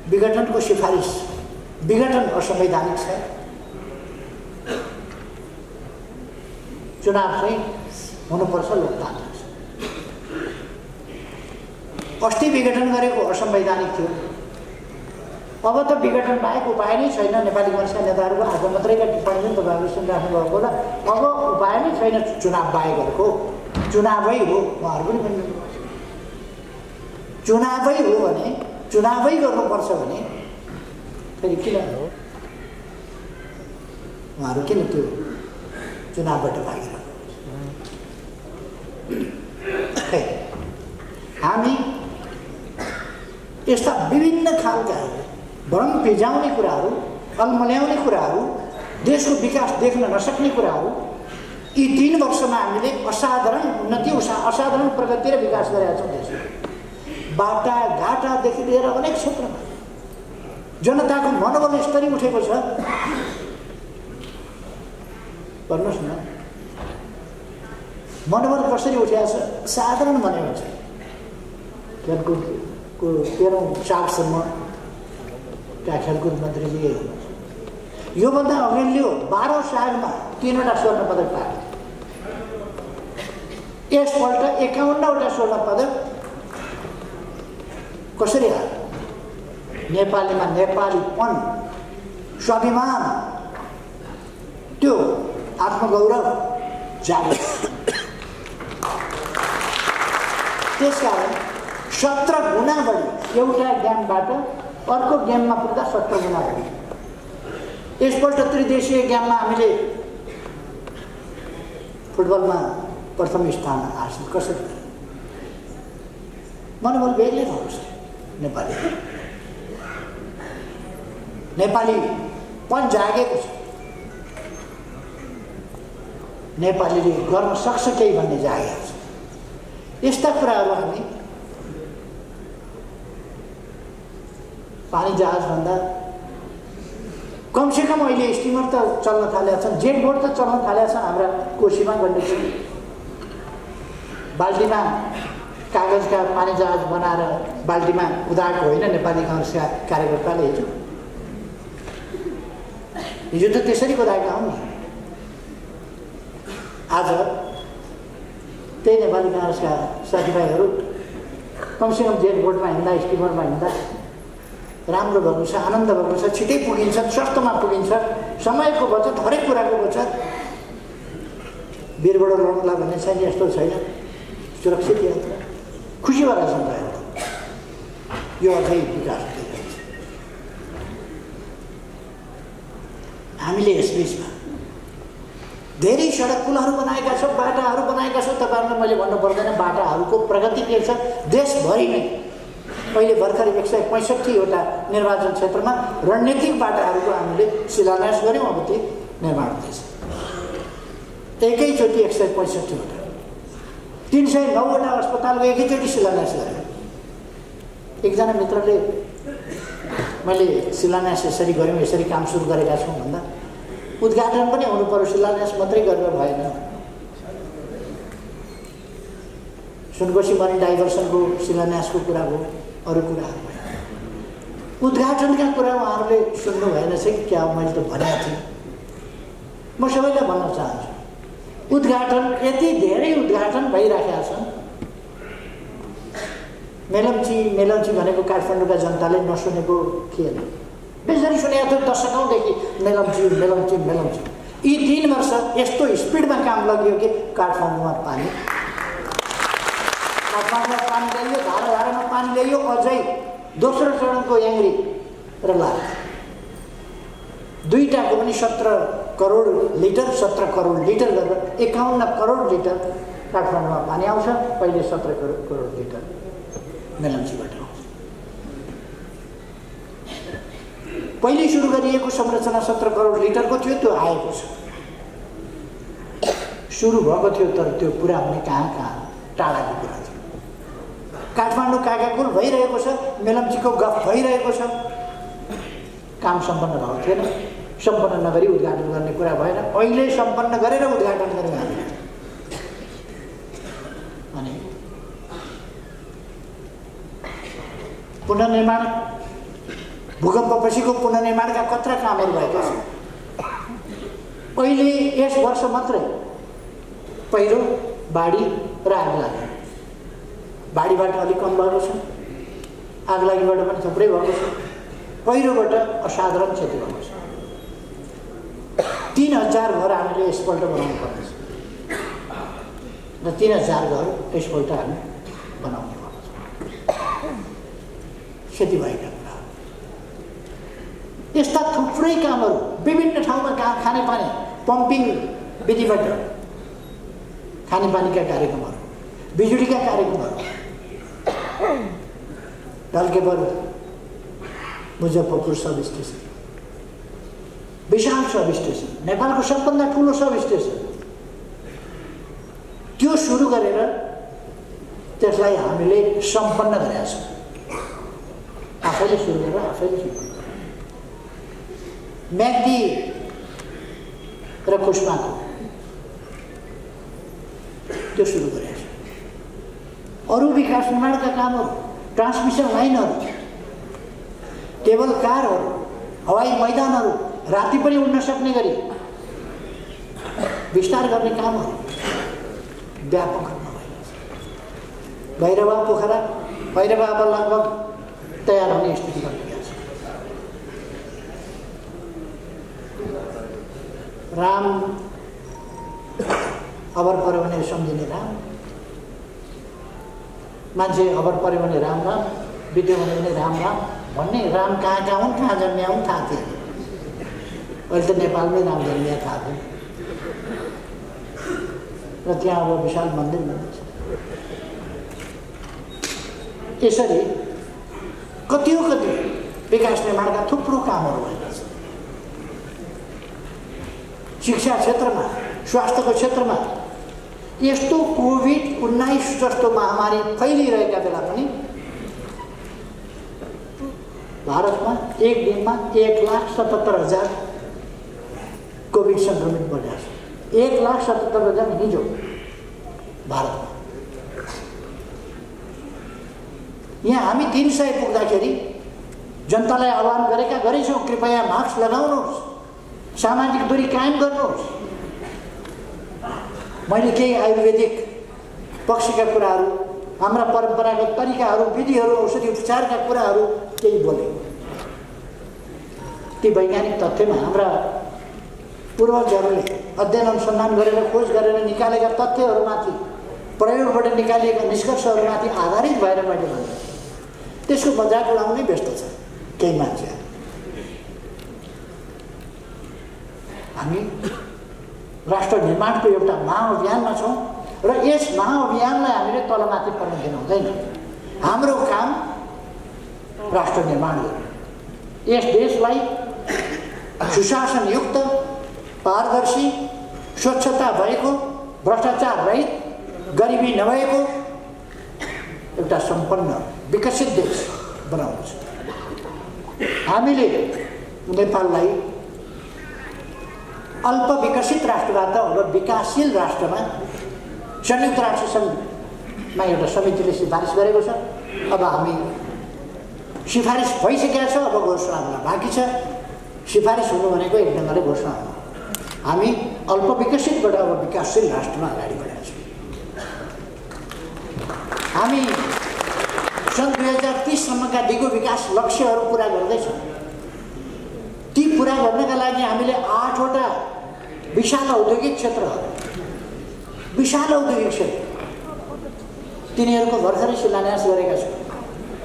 विघटनको सिफारिस, विघटन असंवैधानिक छ, चुनाव चाहिँ हुनुपर्छ, लोकतान्त्रिक छ। अस्ति विघटन गरेको असंवैधानिक थियो। अब त विघटन बाहेक उपाय नै छैन। नेपाली काङ्ग्रेसका नेताहरूको आज मात्रैका टिप्पणी पनि तपाईँहरूले सुनिराख्नु भएको होला। अब उपाय नै छैन चुनाव बाहेकहरूको, चुनावै हो। उहाँहरू पनि भन्नु चुनावै हो भने, चुनावै गर्नुपर्छ भने फेरि किन उहाँहरू किन त्यो चुनावबाट भागेर? हामी यस्ता विभिन्न खालका भ्रम फिजाउने कुराहरू, अल्मल्याउने कुराहरू, देशको विकास देख्न नसक्ने कुराहरू यी 3 वर्षमा हामीले असाधारण उन्नति, असाधारण प्रगति र विकास गरेका छौँ। देशमा बाटा घाटादेखि लिएर अनेक क्षेत्रमा जनताको मनोबल स्तरी उठेको छ। भन्नुहोस् न, मनोबल कसरी उठेको छ? साधारण भने हुन्छ खेलकुदको 13औं सालसम्म खेलकुद मन्त्रीजी हुनुहुन्छ। योभन्दा अघिल्लो 12 सालमा 3वटा स्वर्ण पदक पाए। यसपल्ट 51वटा स्वर्ण पदक कसरी आयो? नेपालीमा नेपालीपन, स्वाभिमान, त्यो आत्मगौरव जागे। त्यसकारण 17 गुणा बढी एउटा गेमबाट अर्को गेममा पुग्दा 17 गुणा बढी। यसपल्ट त्रिदेशीय गेममा हामीले फुटबलमा प्रथम स्थान हासिल कसरी? मनोबल बेग्लै भएको छ। नेपालीपन जागेको छ। नेपालीले गर्न सक्छ केही भन्ने जागेको छ। यस्ता कुराहरू हामी पानी जहाजभन्दा कमसेकम अहिले स्टिमर त चल्न थालेका छन्, जेट बोट त चल्न थालेका छन्। हाम्रा कोशीमा गण्डकी बाल्टीमा कागजका पानी जहाज बनाएर बाल्टीमा कुदाएको होइन नेपाली काङ्ग्रेसका कार्यकर्ताले। हिजो त त्यसरी कुदाएका हुन्। आज त्यही नेपाली काङ्ग्रेसका साथीभाइहरू कमसेकम जेट बोटमा हिँड्दा, स्टिमरमा हिँड्दा राम्रो भएको छ, आनन्द भएको छ, छिटै पुगिन्छ, सस्तोमा पुगिन्छ, समयको बचत, हरेक कुराको बचत। वीरबाट लड्नुला भन्ने छैन, यस्तो छैन। सुरक्षित यात्रा, खुसीवाला समय यो अझै विकास हुँदैछ। हामीले यसबिचमा धेरै सडक पुलहरू बनाएका छौँ, बाटाहरू बनाएका छौँ। तपाईँहरूलाई मैले भन्नु पर्दैन बाटाहरूको प्रगति के छ। देशभरि नै अहिले भर्खर 165वटा निर्वाचन क्षेत्रमा रणनीतिक बाटाहरूको हामीले शिलान्यास गऱ्यौँ। अब त्यो निर्माण हुँदैछ। एकैचोटि 165वटा, 309वटा अस्पतालको एकैचोटि शिलान्यास गऱ्यौँ। एकजना मित्रले मैले शिलान्यास यसरी गऱ्यौँ, यसरी काम सुरु गरेका छौँ भन्दा उद्घाटन पनि हुनु पर्यो, शिलान्यास मात्रै गरेर भएन। सुनकोशी मरिन डाइभर्सनको शिलान्यासको कुरा हो, अरू कुराहरू भयो। उद्घाटनका कुरा उहाँहरूले सुन्नु भएन चाहिँ क्या हो, मैले त भनेको थिएँ। म सबैलाई भन्न चाहन्छु, उद्घाटन यति धेरै उद्घाटन भइराखेका छन्। मेलम्ची भनेको काठमाडौँका जनताले नसुनेको थिएन, बेसरी सुनेको थियो दशकौँदेखि। मेलम्ची यी 3 वर्ष यस्तो स्पिडमा काम लग्यो कि काठमाडौँमा पानी ल्याइयो, धारामा पानी ल्याइयो, अझै दोस्रो चरणको याङ्ग्री र लाख दुईटाको पनि 17 करोड लिटर गरेर 51 करोड लिटर काठमाडौँमा पानी आउँछ। पहिले 17 करोड लिटर मेलम्चीबाट आउँछ। पहिले सुरु गरिएको संरचना 17 करोड लिटरको थियो, त्यो आएको छ। सुरु भएको थियो, तर त्यो पुरा हुने कहाँ टाढाको कुरा थियो। काठमाडौँ काकाकुल भइरहेको छ, मेलम्चीको गफ भइरहेको छ, काम सम्पन्न भएको थिएन। सम्पन्न नगरी उद्घाटन गर्ने कुरा भएन। अहिले सम्पन्न गरेर उद्घाटन गऱ्यौँ हामीले। अनि पुनर्निर्माण, भूकम्पपछिको पुनर्निर्माणका कत्रा कामहरू भएका छन्। अहिले यस वर्ष मात्रै पहिरो, बाढी र आगलागी। बाढीबाट अलिक कम भएको छ, आगलागीबाट पनि थुप्रै भएको छ, पहिरोबाट असाधारण क्षति भएको छ। 3000 घर हामीले यसपल्ट बनाउनु पर्नेछ र 3000 घर यसपल्ट हामी बनाउने भएको छ। क्षति भएका कुरा यस्ता थुप्रै कामहरू विभिन्न ठाउँमा खानेपानी पम्पिङ विधिबाट खानेपानीका कार्यक्रमहरू, बिजुलीका कार्यक्रमहरू, ढल्केबर मुजफ्फरपुर सब स्टेसन, विशाल सब स्टेसन, नेपालको सबभन्दा ठुलो सब स्टेसन, त्यो सुरु गरेर त्यसलाई हामीले सम्पन्न गरेका छौँ। आफैले सुरु गरेर आफैले सम्पन्न। म्याग्दी र कुस्माको त्यो सुरु गरेका छौँ। अरू विकास निर्माणका कामहरू, ट्रान्समिसन लाइनहरू, केबल कारहरू, हवाई मैदानहरू, राति पनि उड्न सक्ने गरी विस्तार गर्ने कामहरू व्यापक रूपमा भइरहेछ। भैरवा पोखरा अब लगभग तयार हुने स्थितिमा पुगेको छ। राम अबर पऱ्यो भने सम्झिने राम, मान्छे अबर पऱ्यो भने राम राम, बित्यो भने राम राम भन्ने राम कहाँ हुन्, कहाँ जन्मिया हुन् थाहा थिएन। अहिले त नेपालमै राम जन्मिया थाहा थियो र त्यहाँ अब विशाल मन्दिर बनिन्छ। यसरी कति विकास निर्माणका थुप्रो कामहरू भएका छन्। शिक्षा क्षेत्रमा, स्वास्थ्यको क्षेत्रमा यस्तो कोभिड-19 जस्तो महामारी फैलिरहेका बेला पनि भारतमा एक दिनमा 1,77,000 कोभिड संक्रमित बढेका छन्। 1,77,000 हिजो भारतमा। यहाँ हामी 300 पुग्दाखेरि जनतालाई आह्वान गरेछौँ, कृपया मास्क लगाउनुहोस्, सामाजिक दूरी कायम गर्नुहोस्। मैले केही आयुर्वेदिक पक्षका कुराहरू, हाम्रा परम्परागत तरिकाहरू, विधिहरू, औषधि उपचारका कुराहरू केही बोले। ती वैज्ञानिक तथ्यमा हाम्रा पूर्वजहरूले अध्ययन अनुसन्धान गरेर खोज गरेर निकालेका तथ्यहरूमाथि, प्रयोगबाट निकालिएका निष्कर्षहरूमाथि आधारित भएर मैले भने त्यसको मजाक उडाउनै व्यस्त छ केही मान्छेहरू। हामी राष्ट्र निर्माणको एउटा महाअभियानमा छौँ र यस महाअभियानलाई हामीले तलमाथि पर्न दिन हुँदैन। हाम्रो काम राष्ट्र निर्माण गर्नु, यस देशलाई सुशासनयुक्त, पारदर्शी, स्वच्छता भएको, भ्रष्टाचार रहित, गरिबी नभएको एउटा सम्पन्न विकसित देश बनाउनु छ। हामीले नेपाललाई अल्प विकसित राष्ट्रबाट अब विकासशील राष्ट्रमा संयुक्त राष्ट्र सङ्घमा एउटा समितिले सिफारिस गरेको छ। अब हामी सिफारिस भइसकेका छ, अब घोषणा हुन बाँकी छ। सिफारिस हुनु भनेको एक ढङ्गले घोषणा हुनु। हामी अल्प विकसितबाट अब विकासशील राष्ट्रमा अगाडि बढेका छौँ। हामी सन् 2030 सम्मका दिगो विकास लक्ष्यहरू पुरा गर्दैछौँ। ती पुरा गर्नका लागि हामीले 8 वटा विशाल औद्योगिक क्षेत्रहरू, विशाल औद्योगिक क्षेत्र तिनीहरूको भर्खरै शिलान्यास गरेका छौँ।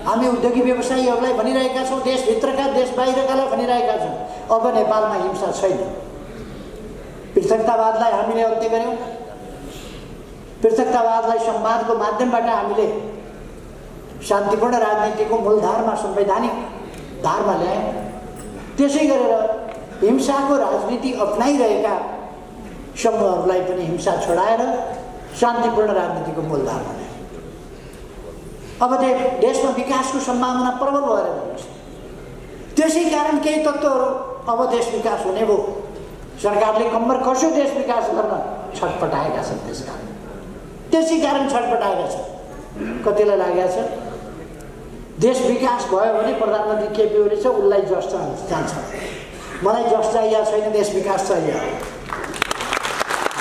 हामी उद्योगी व्यवसायीहरूलाई भनिरहेका छौँ, देशभित्रका देश बाहिरकालाई भनिरहेका छौँ, अब नेपालमा हिंसा छैन। पृथकतावादलाई हामीले अन्त्य गर्यौँ। पृथकतावादलाई संवादको माध्यमबाट हामीले शान्तिपूर्ण राजनीतिको मूलधारमा, संवैधानिक धारमा ल्यायौँ। त्यसै गरेर हिंसाको राजनीति अपनाइरहेका समूहहरूलाई पनि हिंसा छोडाएर शान्तिपूर्ण राजनीतिको मूलधारमा ल्यायौँ। अब देशमा विकासको सम्भावना प्रबल भएर जान्छ। त्यसै कारण केही तत्त्वहरू अब देश विकास हुने भयो। सरकारले कम्मर कसो देश विकास गर्न छटपटाएका छन्। त्यसै कारण छटपटाएका छन्। कतिलाई लागेको छ देश विकास भयो भने प्रधानमन्त्री केपी ओली छ, उसलाई जस जान्छ। मलाई जस चाहिएको छैन, देश विकास चाहियो।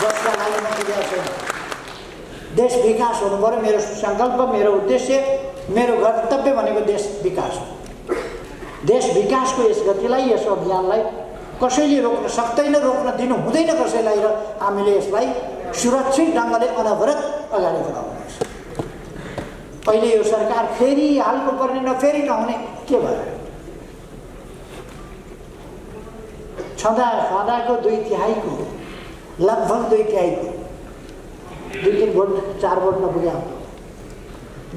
जसका लागि म दिएको छैन। देश विकास हुनु पर्यो। मेरो सङ्कल्प, मेरो उद्देश्य, मेरो कर्तव्य भनेको देश विकास हो। देश विकासको यस गतिलाई, यस अभियानलाई कसैले रोक्न सक्दैन, रोक्न दिनु हुँदैन कसैलाई। र हामीले यसलाई सुरक्षित ढङ्गले अनवरत अगाडि बढाउनुपर्छ। अहिले यो सरकार फेरि हाल्नु पर्ने, नफेरि नहुने के भयो? छँदाको 2/3 लगभग 2/3 2-3 भोट 4 भोट नपुग्या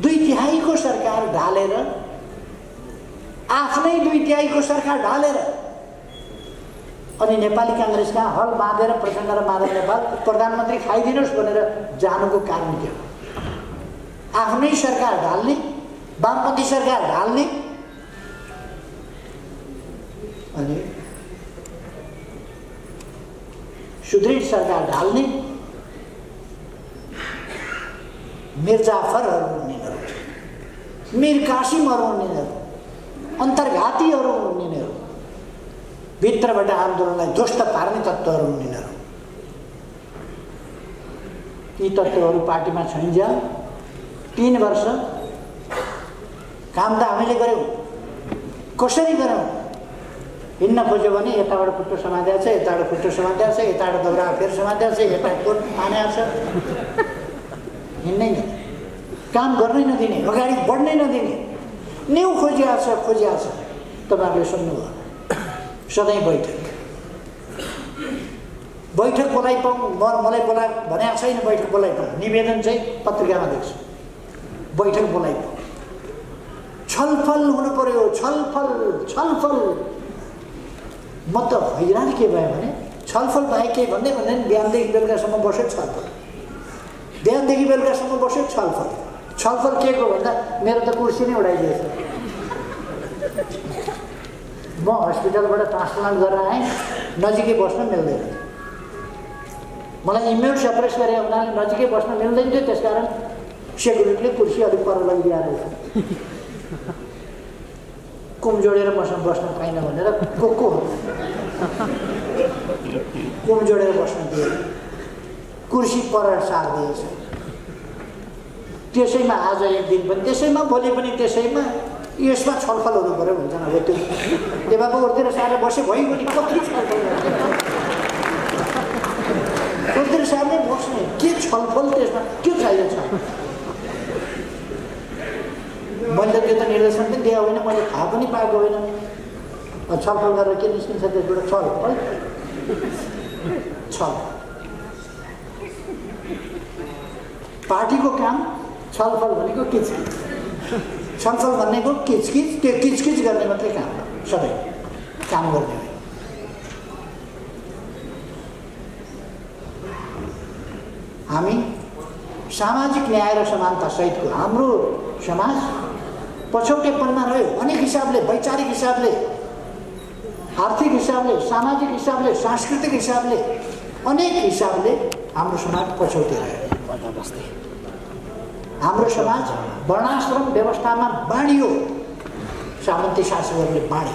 2/3 सरकार ढालेर, आफ्नै 2/3 सरकार ढालेर अनि नेपाली काङ्ग्रेसका हल बाँधेर प्रचण्ड र माधव नेपाल प्रधानमन्त्री खाइदिनुहोस् भनेर जानुको कारण के हो? आफ्नै सरकार ढाल्ने, वामपन्थी सरकार ढाल्ने अनि सुदृढ सरकार ढाल्ने, मिर जाफरहरू हुनेहरू, मिर कासिमहरू हुनेहरू, अन्तर्घातीहरू हुनेहरू, भित्रबाट आन्दोलनलाई ध्वस्त पार्ने तत्त्वहरू हुनेहरू, यी तत्त्वहरू पार्टीमा छैनन्। 3 वर्ष काम त हामीले गऱ्यौँ। कसरी गऱ्यौँ? हिँड्न खोज्यो भने यताबाट खुट्टो समातेको छ, यताबाट खुट्टो समातेको छ, यताबाट दौरा फेरि समातेको छ, यता कोट हानेको छ। हिँड्नै नै, काम गर्नै नदिने, अगाडि बढ्नै नदिने, न्यु खोजिएको छ। तपाईँहरूले सुन्नुभयो, सधैँ बैठक बोलाइपाउँ, मलाई बोला भनेको छैन। बैठक बोलाइपाउँ, निवेदन चाहिँ पत्रिकामा देख्छु। बैठक बोलाइपाउँ, छलफल हुनु पर्यो। छलफल म त हैरान के भयो भने छलफल बाहेक केही भन्दै बिहानदेखि बेलुकासम्म बस्यो छलफल, बिहानदेखि बेलुकासम्म बस्यो छलफल। छलफल के को भन्दा मेरो त कुर्सी नै उडाइदिएछ। म हस्पिटलबाट ट्रान्सप्लान्ट गरेर आएँ, नजिकै बस्न मिल्दैन। मलाई इम्युन सप्रेस गरे हुनाले नजिकै बस्न मिल्दैन थियो। त्यसकारण सेक्युरिटीले कुर्सी अलिक पर लगिदिएर रहेछ। कुम जोडेर मसँग बस्न पाइन भनेर को कुम जोडेर बस्न दिए, कुर्सी पर सारिदिएछ। त्यसैमा आज एक दिन पनि त्यसैमा, भोलि पनि त्यसैमा, यसमा छलफल हुनु पर्यो भन्छन्। अब त्यो बाबु उर्तिर सारेर बसे भइगयो नि, कति छलफल उर्तिर सार्ने बस्ने, के छलफल त्यसमा के चाहिएको छ? मैले त्यो त निर्देशन पनि दिएको होइन, मैले थाहा पनि पाएको होइन। छलफल गरेर के निस्किन्छ त्यसबाट? छल पार्टीको काम छलफल भनेको किचकिच, छलफल भनेको किचकिच, त्यो किचकिच गर्ने मात्रै काम हो। सधैँ काम गर्ने हो। हामी सामाजिक न्याय र समानता सहितको हाम्रो समाज पछौटेपनमा रह्यो। अनेक हिसाबले, वैचारिक हिसाबले, आर्थिक हिसाबले, सामाजिक हिसाबले, सांस्कृतिक हिसाबले, अनेक हिसाबले हाम्रो समाज पछौटे रह्यो। हाम्रो समाज वर्णाश्रम व्यवस्थामा बाँडियो। सामन्ती शासकहरूले बाँडे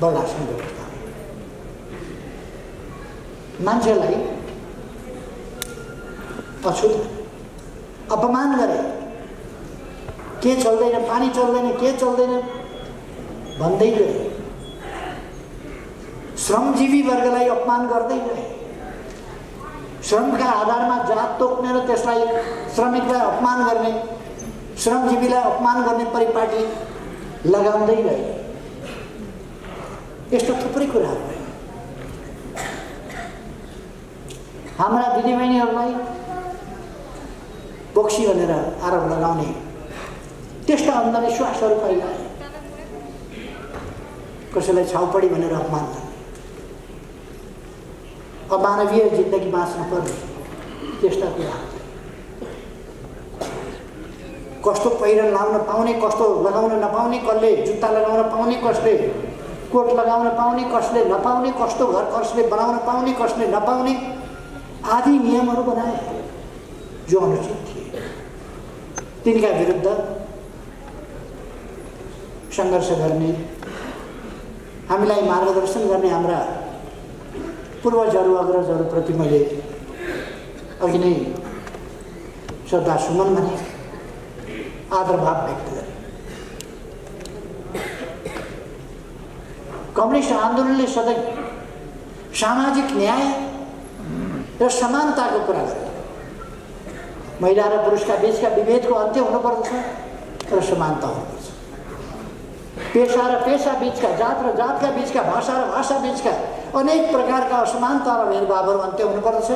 वर्णाश्रम व्यवस्था। मान्छेलाई अछुत अपमान गरे। के चल्दैन, पानी चल्दैन, के चल्दैन भन्दै गए। श्रमजीवी वर्गलाई अपमान गर्दै गए। श्रमका आधारमा जात तोक्ने र त्यसलाई श्रमिकलाई अपमान गर्ने, श्रमजीवीलाई अपमान गर्ने परिपाटी लगाउँदै गए। यस्तो थुप्रै कुराहरू भए। हाम्रा दिदीबहिनीहरूलाई बोक्सी भनेर आरोप लगाउने त्यस्ता अन्धविश्वासहरू फैलाए। कसैलाई छाउपडी भनेर अपमान गर्ने, अमानवीय जिन्दगी बाँच्नु पर्ने त्यस्ता कुराहरू। कस्तो पहिरन लाउन पाउने, कस्तो लगाउन नपाउने, कसले जुत्ता लगाउन पाउने, कसले कोट लगाउन पाउने, कसले नपाउने, कस्तो घर कसले बनाउन पाउने, कसले नपाउने आदि नियमहरू बनाए जो अनुचित थिए। तिनका विरुद्ध सङ्घर्ष गर्ने, हामीलाई मार्गदर्शन गर्ने हाम्रा पूर्वजहरू, अग्रजहरूप्रति मैले अघि नै श्रद्धासुमन भने, आदरभाव व्यक्त गरेँ। कम्युनिस्ट आन्दोलनले सधैँ सामाजिक न्याय र समानताको कुरा गर्यो। महिला र पुरुषका बीचका विभेदको अन्त्य हुनुपर्दछ र समानता हुनुपर्छ। पेशा र पेशा बीचका, जात र जातका बीचका, भाषा र भाषा बीचका अनेक प्रकारका असमानता र भेदभावहरू अन्त्य हुनुपर्दछ।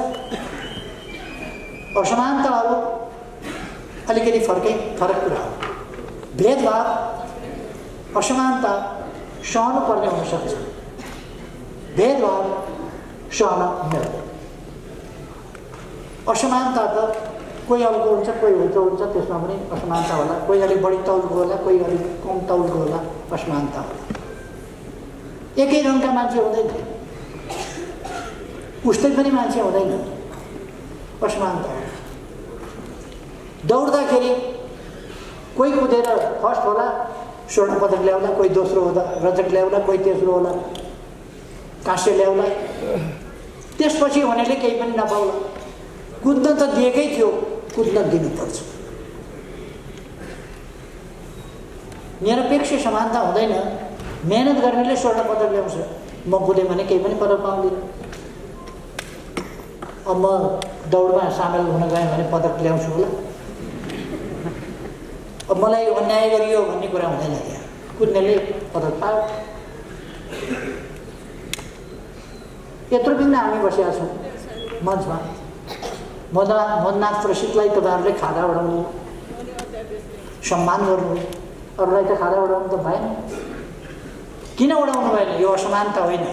असमानताहरू अलिकति फरक कुरा हो। भेदभाव, असमानता सहनु पर्ने हुन सक्छ, भेदभाव सहन मिल्दैन। असमानता त कोही अल्को हुन्छ, कोही उल्टो हुन्छ, त्यसमा पनि असमानता होला। कोही अलिक बढी तौलको होला, कोही अलिक कम तौलको होला, असमानता होला। एकै रङका मान्छे हुँदैन, उस्तै पनि मान्छे हुँदैन, असमानता होला। दौड्दाखेरि कोही कुदेर फर्स्ट होला, स्वर्ण पदक ल्याउला, कोही दोस्रो होला, रजत ल्याउला, कोही तेस्रो होला, काँस्य ल्याउला। त्यसपछि हुनेले केही पनि नपाउला। कुद्न त दिएकै थियो, कुद्न दिनुपर्छ। निरपेक्ष समानता हुँदैन। मेहनत गर्नेले स्वर्ण पदक ल्याउँछ, म कुदेँ भने केही पनि पदक पाउँदिनँ। अब म दौडमा सामेल हुन गएँ भने पदक ल्याउँछु होला। अब मलाई अन्याय गरियो भन्ने कुरा हुँदैन। त्यहाँ कुद्नेले पदक पायो। यत्रो बिघ्न हामी बसेका छौँ मञ्चमा। मदनाथ प्रसिद्धलाई तपाईँहरूले खादा उडाउनु, सम्मान गर्नु, अरूलाई त खादा उडाउनु त भएन। किन उडाउनु भएन? यो असमानता होइन,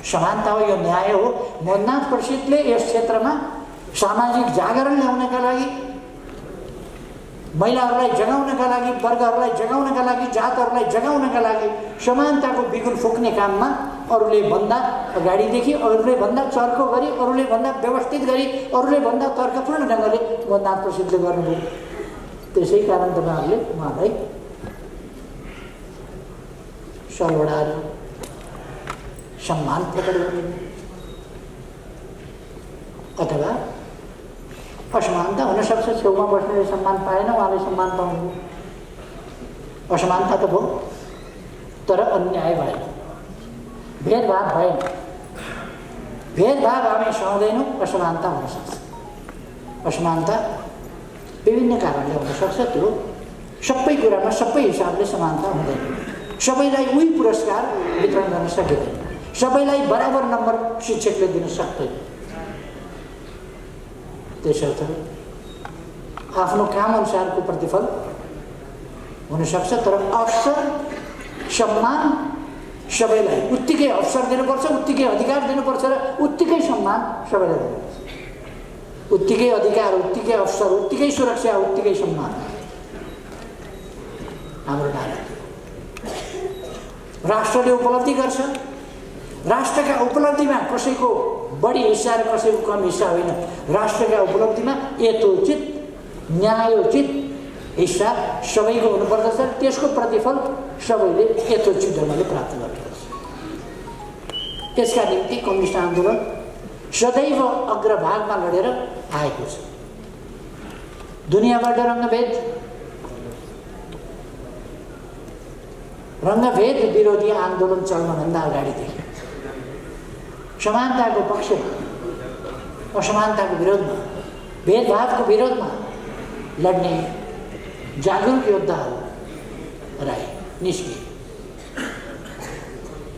समानता हो, यो न्याय हो। मदनाथ प्रसिद्धले यस क्षेत्रमा सामाजिक जागरण ल्याउनका लागि, महिलाहरूलाई जगाउनका लागि, वर्गहरूलाई जगाउनका लागि, जातहरूलाई जगाउनका लागि समानताको बिगुल फुक्ने काममा अरूले भन्दा अगाडिदेखि, अरूले भन्दा चर्को गरी, अरूले भन्दा व्यवस्थित गरी, अरूले भन्दा तर्कपूर्ण ढङ्गले मदनाथ प्रसिद्धले गर्नुभयो। त्यसै कारण तपाईँहरूले उहाँलाई सलवडाएर सम्मान प्रकट गर्नु अथवा असमानता हुनसक्छ। छेउमा बस्नेले सम्मान पाएन, उहाँले सम्मान पाउनु। असमानता त भयो, तर अन्याय भएन, भेदभाव भएन। भेदभाव हामी सहँदैनौँ, असमानता हुनसक्छ। असमानता विभिन्न कारणले हुनसक्छ। त्यो सबै कुरामा, सबै हिसाबले समानता हुँदैन। सबैलाई उही पुरस्कार वितरण गर्न सकिँदैन। सबैलाई बराबर नम्बर शिक्षकले दिन सक्दैन। त्यसर्थ आफ्नो काम अनुसारको प्रतिफल हुनसक्छ, तर अवसर, सम्मान सबैलाई उत्तिकै अवसर दिनुपर्छ, उत्तिकै अधिकार दिनुपर्छ र उत्तिकै सम्मान सबैलाई दिनुपर्छ। उत्तिकै अधिकार, उत्तिकै अवसर, उत्तिकै सुरक्षा, उत्तिकै सम्मान। हाम्रो नारा थियो। राष्ट्रले उपलब्धि गर्छ, राष्ट्रका उपलब्धिमा कसैको बढी हिस्सा र कसैको कम हिस्सा होइन, राष्ट्रका उपलब्धिमा यथोचित न्यायोचित हिस्सा सबैको हुनुपर्दछ। त्यसको प्रतिफल सबैले यथोचित ढङ्गले प्राप्त गर्नुपर्छ। त्यसका निम्ति कम्युनिस्ट आन्दोलन सदैव अग्रभागमा लडेर आएको छ। दुनियाँबाट रङ्गभेद विरोधी आन्दोलन चल्नभन्दा अगाडिदेखि समानताको पक्षमा, असमानताको विरोधमा, भेदभावको विरोधमा लड्ने जागरुक योद्धाहरू निस्किए।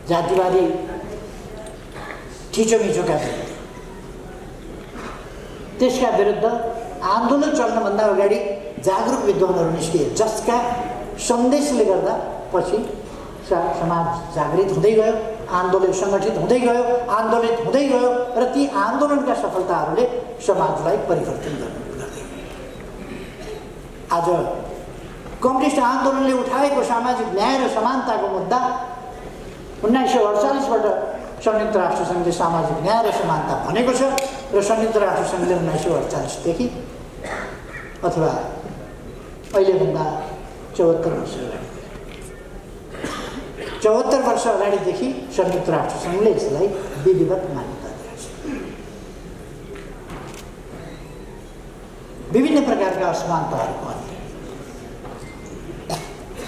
जातिवादी थिचोमिचोका विरुद्ध, त्यसका विरुद्ध आन्दोलन चल्नभन्दा अगाडि जागरुक विद्वानहरू निस्किए, जसका सन्देशले गर्दा पछि समाज जागृत हुँदै गयो, आन्दोलन सङ्गठित हुँदै गयो, आन्दोलित हुँदै गयो र ती आन्दोलनका सफलताहरूले समाजलाई परिवर्तन गर्दै गयो। आज कम्युनिस्ट आन्दोलनले उठाएको सामाजिक न्याय र समानताको मुद्दा 1948बाट संयुक्त राष्ट्रसङ्घले सामाजिक न्याय र समानता भनेको छ र संयुक्त राष्ट्रसङ्घले 1948देखि अथवा अहिलेभन्दा 74 वर्ष अगाडिदेखि संयुक्त राष्ट्रसङ्घले यसलाई विधिवत मान्यता दिएको छ। विभिन्न प्रकारका असमानताहरूको अन्त्य।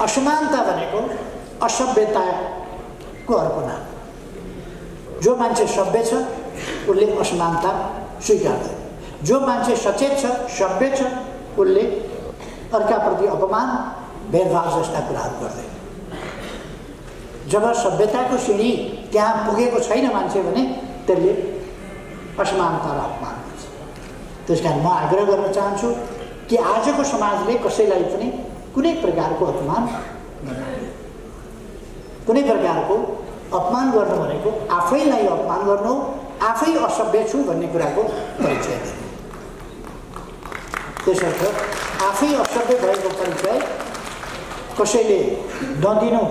असमानता भनेको असभ्यताको अर्को नाम। जो मान्छे सभ्य छ उसले असमानता स्वीकार गर्छ, जो मान्छे सचेत छ, सभ्य छ, उसले अर्काप्रति अपमान, भेदभाव जस्ता कुराहरू गर्दैन। जब सभ्यताको सिँढी त्यहाँ पुगेको छैन मान्छे भने त्यसले असमानता र अपमान गर्छ। त्यसकारण म आग्रह गर्न चाहन्छु कि आजको समाजले कसैलाई पनि कुनै प्रकारको अपमान गर्दैन। कुनै प्रकारको अपमान गर्नु भनेको आफैलाई अपमान गर्नु, आफै असभ्य छु भन्ने कुराको परिचय दिनु। त्यसर्थ आफै असभ्य भएको परिचय कसैले नदिनु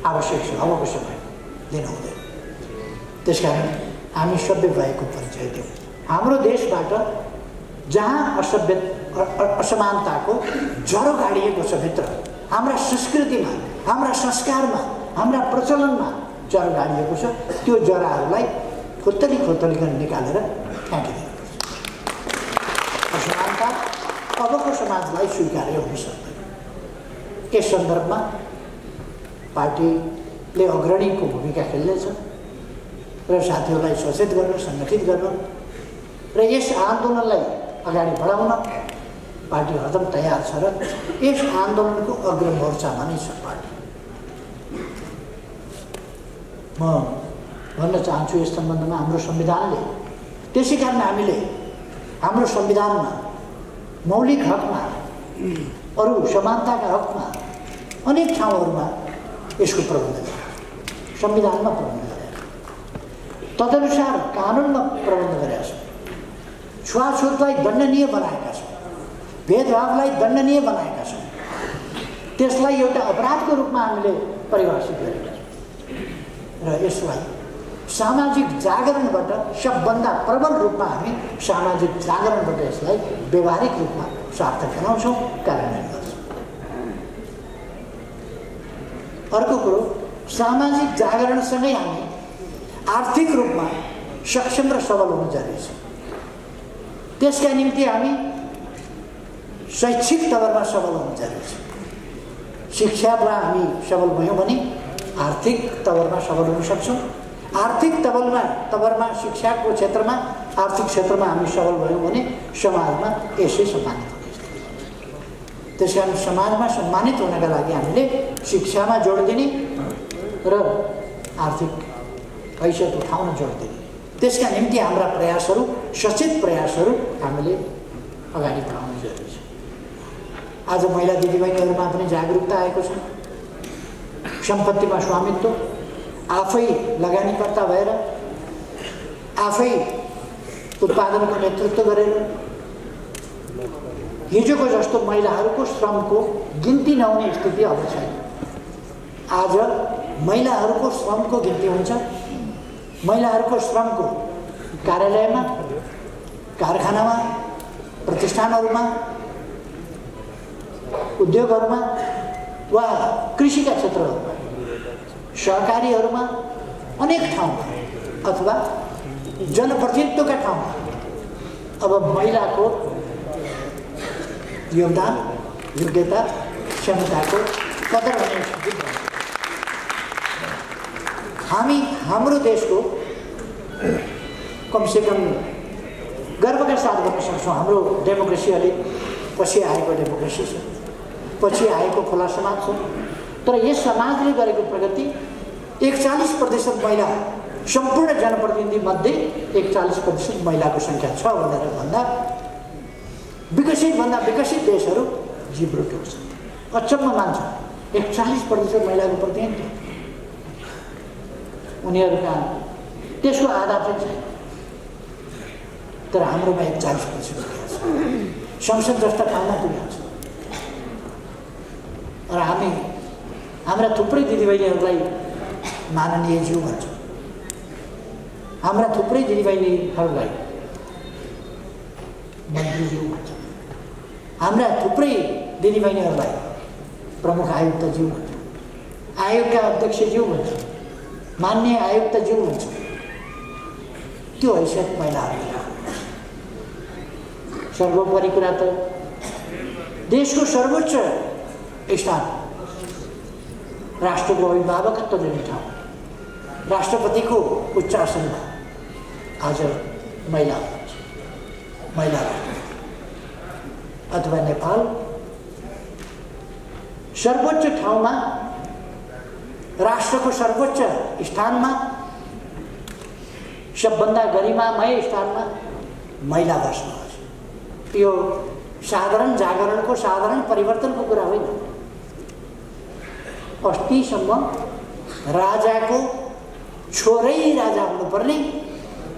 आवश्यक छ, अबको समय दिनु हुँदैन। त्यसकारण हामी सभ्य भएको परिचय दिउँ। हाम्रो देशबाट जहाँ असमानताको ज्वरो गाडिएको छ भित्र, हाम्रा संस्कृतिमा, हाम्रा संस्कारमा, हाम्रा प्रचलनमा ज्वरो गाडिएको छ, त्यो जराहरूलाई खोतली खोतली निकालेर फ्याँकिदिनुपर्छ। असमानता अबको समाजलाई स्वीकार्य हुन सक्दैन। यस सन्दर्भमा पार्टीले अग्रणीको भूमिका खेल्नेछ र साथीहरूलाई सचेत गर्न, सङ्गठित गर्न र यस आन्दोलनलाई अगाडि बढाउन पार्टी हरदम तयार छ र यस आन्दोलनको अग्रमोर्चामा नै छ पार्टी। म भन्न चाहन्छु यस सम्बन्धमा हाम्रो संविधानले, त्यसै कारण हामीले हाम्रो संविधानमा मौलिक हकमा, अरू समानताका हकमा अनेक ठाउँहरूमा यसको प्रबन्ध गरेको, संविधानमा प्रबन्ध गरेको, तदनुसार कानुनमा प्रबन्ध गरेका छौँ। छुवाछुतलाई दण्डनीय बनाएका छौँ, भेदभावलाई दण्डनीय बनाएका छौँ, त्यसलाई एउटा अपराधको रूपमा हामीले परिभाषित गरेका छौँ र यसलाई सामाजिक जागरणबाट सबभन्दा प्रबल रूपमा हामी सामाजिक जागरणबाट यसलाई व्यवहारिक रूपमा सार्थक बनाउँछौँ, कार्यान्वयन गर्छौँ। अर्को कुरो, सामाजिक जागरणसँगै हामी आर्थिक रूपमा सक्षम र सबल हुनु जरुरी छ। त्यसका निम्ति हामी शैक्षिक तवरमा सबल हुनु जरुरी छ। शिक्षामा हामी सबल भयौँ भने आर्थिक तवरमा सबल हुन सक्छौँ। आर्थिक तवरमा शिक्षाको क्षेत्रमा, आर्थिक क्षेत्रमा हामी सबल भयौँ भने समाजमा यसै सम्मानित हुनेछ। त्यसकारण समाजमा सम्मानित हुनका लागि हामीले शिक्षामा जोड दिने र आर्थिक हैसियत उठाउन जोड दिने, त्यसका निम्ति हाम्रा प्रयासहरू, सचेत प्रयासहरू हामीले अगाडि बढाउन जरुरी छ। आज महिला दिदीबहिनीहरूमा पनि जागरुकता आएको छ। सम्पत्तिमा स्वामित्व, आफै लगानीकर्ता भएर, आफै उत्पादनको नेतृत्व गरेर हिजोको जस्तो महिलाहरूको श्रमको गिन्ती नहुने स्थिति अब छैन। आज महिलाहरूको श्रमको गिन्ती हुन्छ। महिलाहरूको श्रमको कार्यालयमा, कारखानामा, प्रतिष्ठानहरूमा, उद्योगहरूमा वा कृषिका क्षेत्रहरूमा, सहकारीहरूमा, अनेक ठाउँमा अथवा जनप्रतिनिधित्वका ठाउँमा अब महिलाको योगदान, योग्यता, क्षमताको कदर हुने स्थिति छ। हामी हाम्रो देशको कमसेकम गर्वका साथ भन्न सक्छौँ हाम्रो डेमोक्रेसी अलिक पछि आएको डेमोक्रेसी छ, पछि आएको खुला समाज छ। तर यस समाजले गरेको प्रगति 41% महिला सम्पूर्ण जनप्रतिनिधि मध्ये 41% महिलाको सङ्ख्या छ भनेर भन्दा विकसित देशहरू जिब्रो छ। अचम्म मान्छ 41% महिलाको प्रतिनिधित्व उनीहरूका त्यसको आधा पनि छैन। तर हाम्रोमा 41% छ। संसद जस्ता ठाउँमा पुगेको छ। र हामी हाम्रा थुप्रै दिदीबहिनीहरूलाई माननीय ज्यू भन्छौँ। हाम्रा थुप्रै दिदीबहिनीहरूलाई मन्त्रीज्यू भन्छौँ। हाम्रा थुप्रै दिदीबहिनीहरूलाई प्रमुख आयुक्तज्यू भन्छौँ, आयोगका अध्यक्षज्यू भन्छौँ, मान्य आयुक्तज्यू भन्छौँ। त्यो हैसियत महिलाहरूले सर्वोपरि कुरा त देशको सर्वोच्च स्थान राष्ट्रको अभिभावकत्व दिने ठाउँ, राष्ट्रपतिको उच्च आसनमा आज महिला हुनुहुन्छ। महिला अथवा नेपाल सर्वोच्च ठाउँमा, राष्ट्रको सर्वोच्च स्थानमा, सबभन्दा गरिमामय स्थानमा महिला बस्नुहुन्छ। यो साधारण जागरणको, साधारण परिवर्तनको कुरा होइन। अस्तिसम्म राजाको छोरै राजा हुनुपर्ने,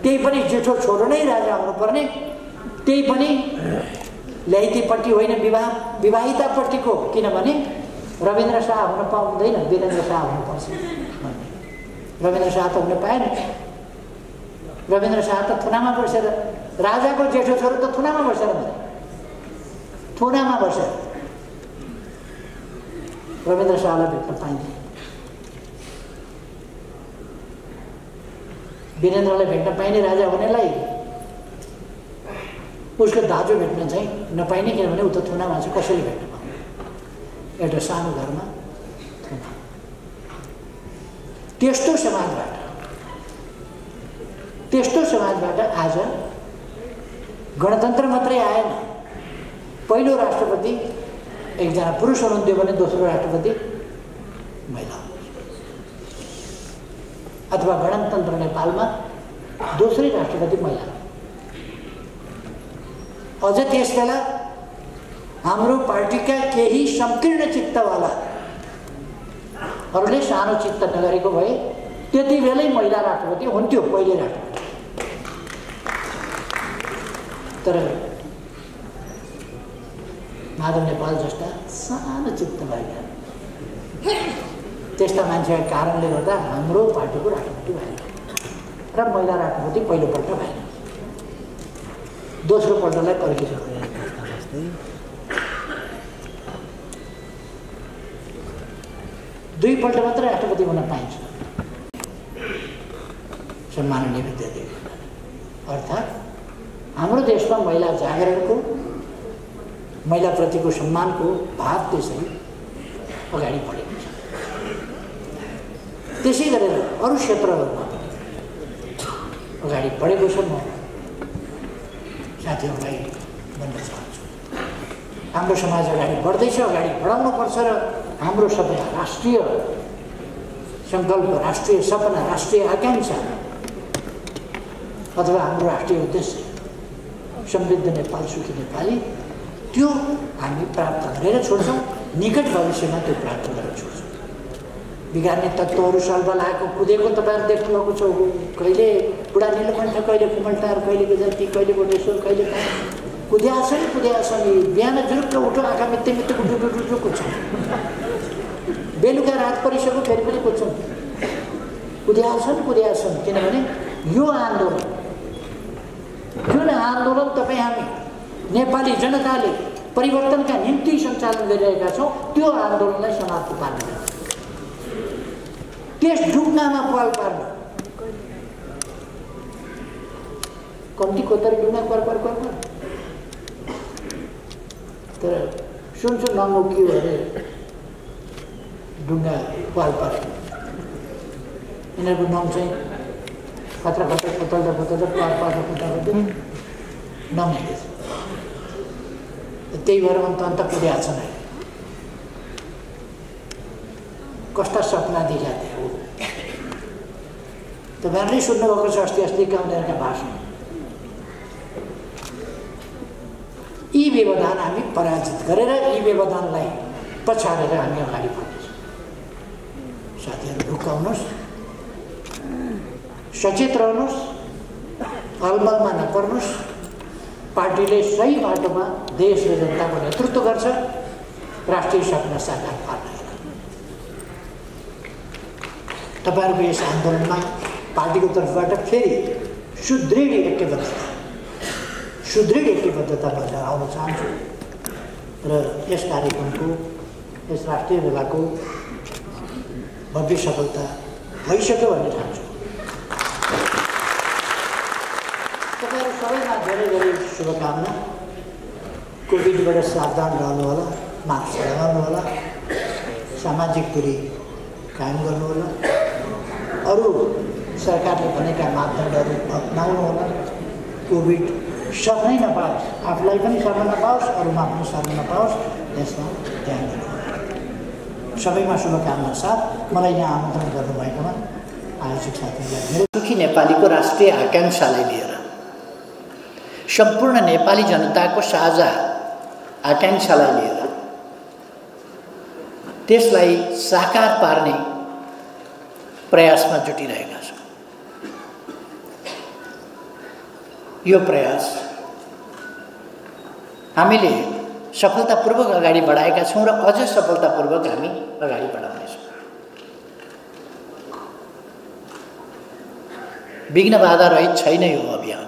त्यही पनि जेठो छोरो नै राजा हुनुपर्ने, त्यही पनि ल्याइतीपट्टि होइन विवाहितापट्टिको, किनभने रविन्द्र शाह हुन पाउँदैन, वीरेन्द्र शाह हुनुपर्छ। रविन्द्र शाह त हुन पाएन। रविन्द्र शाह त थुनामा बसेर, राजाको जेठो छोरो त थुनामा बसेर भने, थुनामा बसेर रविन्द्र शाहलाई भेट्न पाइँदैन। वीरेन्द्रलाई भेट्न पाइने राजा हुनेलाई उसको दाजु भेट्न चाहिँ नपाइने, किनभने ऊ त थुनामा चाहिँ कसैले भेट्न पाउँदैन। एउटा सानो घरमा थुना। त्यस्तो समाजबाट आज गणतन्त्र मात्रै आएन। पहिलो राष्ट्रपति एकजना पुरुष हुनुहुन्थ्यो भने दोस्रो राष्ट्रपति महिला, अथवा गणतन्त्र नेपालमा दोस्रै राष्ट्रपति महिला। अझ त्यस बेला हाम्रो पार्टीका केही संकीर्ण चित्तवालाहरूले सानो चित्त नगरेको भए त्यति बेलै महिला राष्ट्रपति हुन्थ्यो, पहिले राष्ट्रपति। तर माधव नेपाल जस्ता सानो चित्त भएका त्यस्ता मान्छेका कारणले गर्दा हाम्रो पार्टीको राष्ट्रपति भएन र महिला राष्ट्रपति पहिलोपल्ट भएन। दोस्रो पल्टलाई पर्खिसक्यो। दुईपल्ट मात्र राष्ट्रपति हुन पाइन्छ। सम्माननीय विद्यादेवी, अर्थात् हाम्रो देशमा महिला जागरणको, महिलाप्रतिको सम्मानको भाव त्यसरी अगाडि बढेको छ। त्यसै गरेर अरू क्षेत्रहरूमा अगाडि बढेको छ। म साथीहरूलाई भन्न चाहन्छु, हाम्रो समाज अगाडि बढ्दैछ, अगाडि बढाउनुपर्छ र हाम्रो सबै राष्ट्रिय सङ्कल्प, राष्ट्रिय सपना, राष्ट्रिय आकाङ्क्षा अथवा हाम्रो राष्ट्रिय उद्देश्य समृद्ध नेपाल, सुखी नेपाली, त्यो हामी प्राप्त गरेर छोड्छौँ। निकट भविष्यमा त्यो प्राप्त गरेर छोड्छौँ। बिगार्ने तत्त्वहरू सर्वलाको कुदेको तपाईँहरू देख्नुभएको छ। कहिले बुढा नीलकण्ठ, कहिले कुमलटार, कहिले विजन्ती, कहिले बोटेश्वर, कहिले कुद्याछन् बिहान जुरुक्क उठो आँखा मित्ते उठो कुद्छन्, बेलुका रात परिसक्यो फेरि पनि कुद्छन्। कुद्याछन् किनभने यो आन्दोलन, जुन आन्दोलन तपाईँ हामी नेपाली जनताले परिवर्तनका निम्ति सञ्चालन गरिरहेका छौँ, त्यो आन्दोलनलाई समाप्त पार्नु, त्यस ढुङ्गामा पाल पार्नु। कम्ती कोतरी ढुङ्गा कर तर सुन्छु नमुकियो अरे ढुङ्गा पाल पार्नु। यिनीहरूको नाम चाहिँ खतरा खोतल्दा पार नमुकेछ। त्यही भएर अन्त पुगेका छन्। कस्ता सपना देखाएको हो तपाईँहरूले सुन्नुभएको छ अस्ति गाउँलेहरूका भाषण। यी व्यवधान हामी पराजित गरेर यी व्यवधानलाई पछाडेर हामी अगाडि बढ्नेछौँ। साथीहरू ढुकाउनुहोस्, सचेत रहनुहोस्, अलमलमा नपर्नुहोस्। पार्टीले सही बाटोमा देश र जनताको नेतृत्व गर्छ, राष्ट्रिय सपना साकार पार्न। तपाईँहरूको यस आन्दोलनमा पार्टीको तर्फबाट फेरि सुदृढ एकबद्धता लिएर आउन चाहन्छु र यस कार्यक्रमको, यस राष्ट्रिय मेलाको भव्य सफलता भइसक्यो भन्ने ठान्छु। तपाईँहरू सबैमा धेरै शुभकामना। कोभिडबाट सावधान रहनुहोला, मास्क लगाउनुहोला, सामाजिक दूरी कायम गर्नुहोला, अरू सरकारले भनेका मापदण्डहरू अपनाउनुहोला। कोभिड सर्नै नपाओस्, आफूलाई पनि सर्न नपाओस्, अरूमा पनि सर्न नपाओस्, यसमा ध्यान दिनुहोला। सबैमा शुभकामना साथ मलाई यहाँ आमन्त्रण गर्नुभएकोमा आयोजक साथीहरूलाई धेरै सुखी नेपालीको राष्ट्रिय आकाङ्क्षालाई लिएर, सम्पूर्ण नेपाली जनताको साझा आकाङ्क्षालाई लिएर त्यसलाई साकार पार्ने प्रयासमा जुटिरहेका छौँ। यो प्रयास हामीले सफलतापूर्वक अगाडि बढाएका छौँ र अझ सफलतापूर्वक हामी अगाडि बढाउनेछौँ। विघ्न बाधा रहित छैन यो अभियान।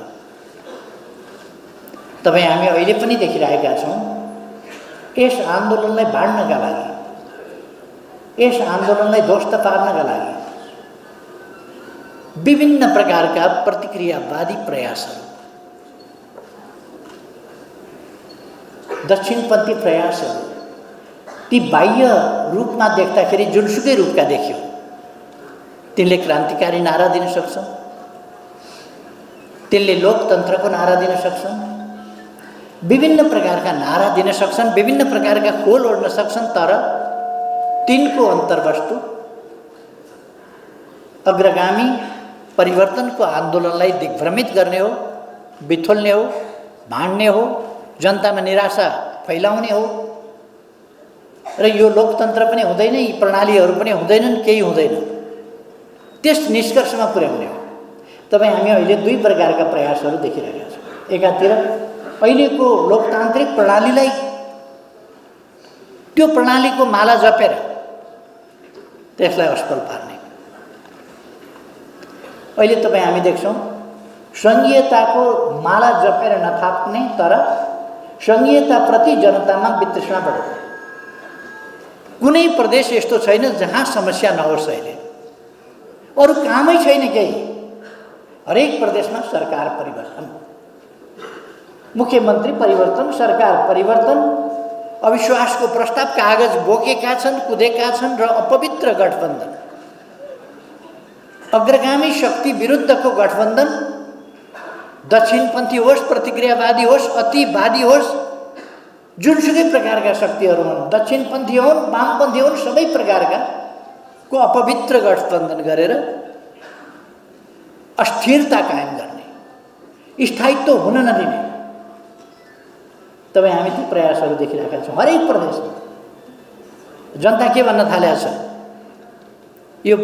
तपाईँ हामी अहिले पनि देखिरहेका छौँ, यस आन्दोलनलाई बाँड्नका लागि, यस आन्दोलनलाई ध्वस्त पार्नका लागि विभिन्न प्रकारका प्रतिक्रियावादी प्रयासहरू, दक्षिणपन्थी प्रयासहरू, ती बाह्य रूपमा देख्दाखेरि जुनसुकै रूपका देखियो, तिनले क्रान्तिकारी नारा दिन सक्छन्, तिनले लोकतन्त्रको नारा दिन सक्छन्, विभिन्न प्रकारका नारा दिन सक्छन्, विभिन्न प्रकारका खोल ओढ्न सक्छन्, तर तिनको अन्तर्वस्तु अग्रगामी परिवर्तनको आन्दोलनलाई दिग्भ्रमित गर्ने हो, बिथोल्ने हो, भाँड्ने हो, जनतामा निराशा फैलाउने हो र यो लोकतन्त्र पनि हुँदैन, यी प्रणालीहरू पनि हुँदैनन्, केही हुँदैन, त्यस निष्कर्षमा पुर्याउने हो। तपाईँ हामी अहिले दुई प्रकारका प्रयासहरू देखिरहेका छौँ। एकातिर अहिलेको लोकतान्त्रिक प्रणालीलाई, त्यो प्रणालीको माला जपेर त्यसलाई असफल पार्ने। अहिले तपाईँ हामी देख्छौँ सङ्घीयताको माला जपेर नथाप्ने, तर सङ्घीयताप्रति जनतामा वितृष्णा बढ्यो। कुनै प्रदेश यस्तो छैन जहाँ समस्या नहोस्। अहिले अरू कामै छैन केही। हरेक प्रदेशमा सरकार परिवर्तन, मुख्यमन्त्री परिवर्तन, सरकार परिवर्तन, अविश्वासको प्रस्ताव कागज बोकेका छन्, कुदेका छन् र अपवित्र गठबन्धन, अग्रगामी शक्ति विरुद्धको गठबन्धन, दक्षिणपन्थी होस्, प्रतिक्रियावादी होस्, अतिवादी होस्, जुनसुकै प्रकारका शक्तिहरू हुन्, दक्षिणपन्थी हुन्, वामपन्थी हुन्, सबै प्रकारका को अपवित्र गठबन्धन गरेर अस्थिरता कायम गर्ने, स्थायित्व हुन नदिने तपाईँ हामी ती प्रयासहरू देखिरहेका छौँ। हरेक प्रदेशमा जनता के भन्न थालेको छ, यो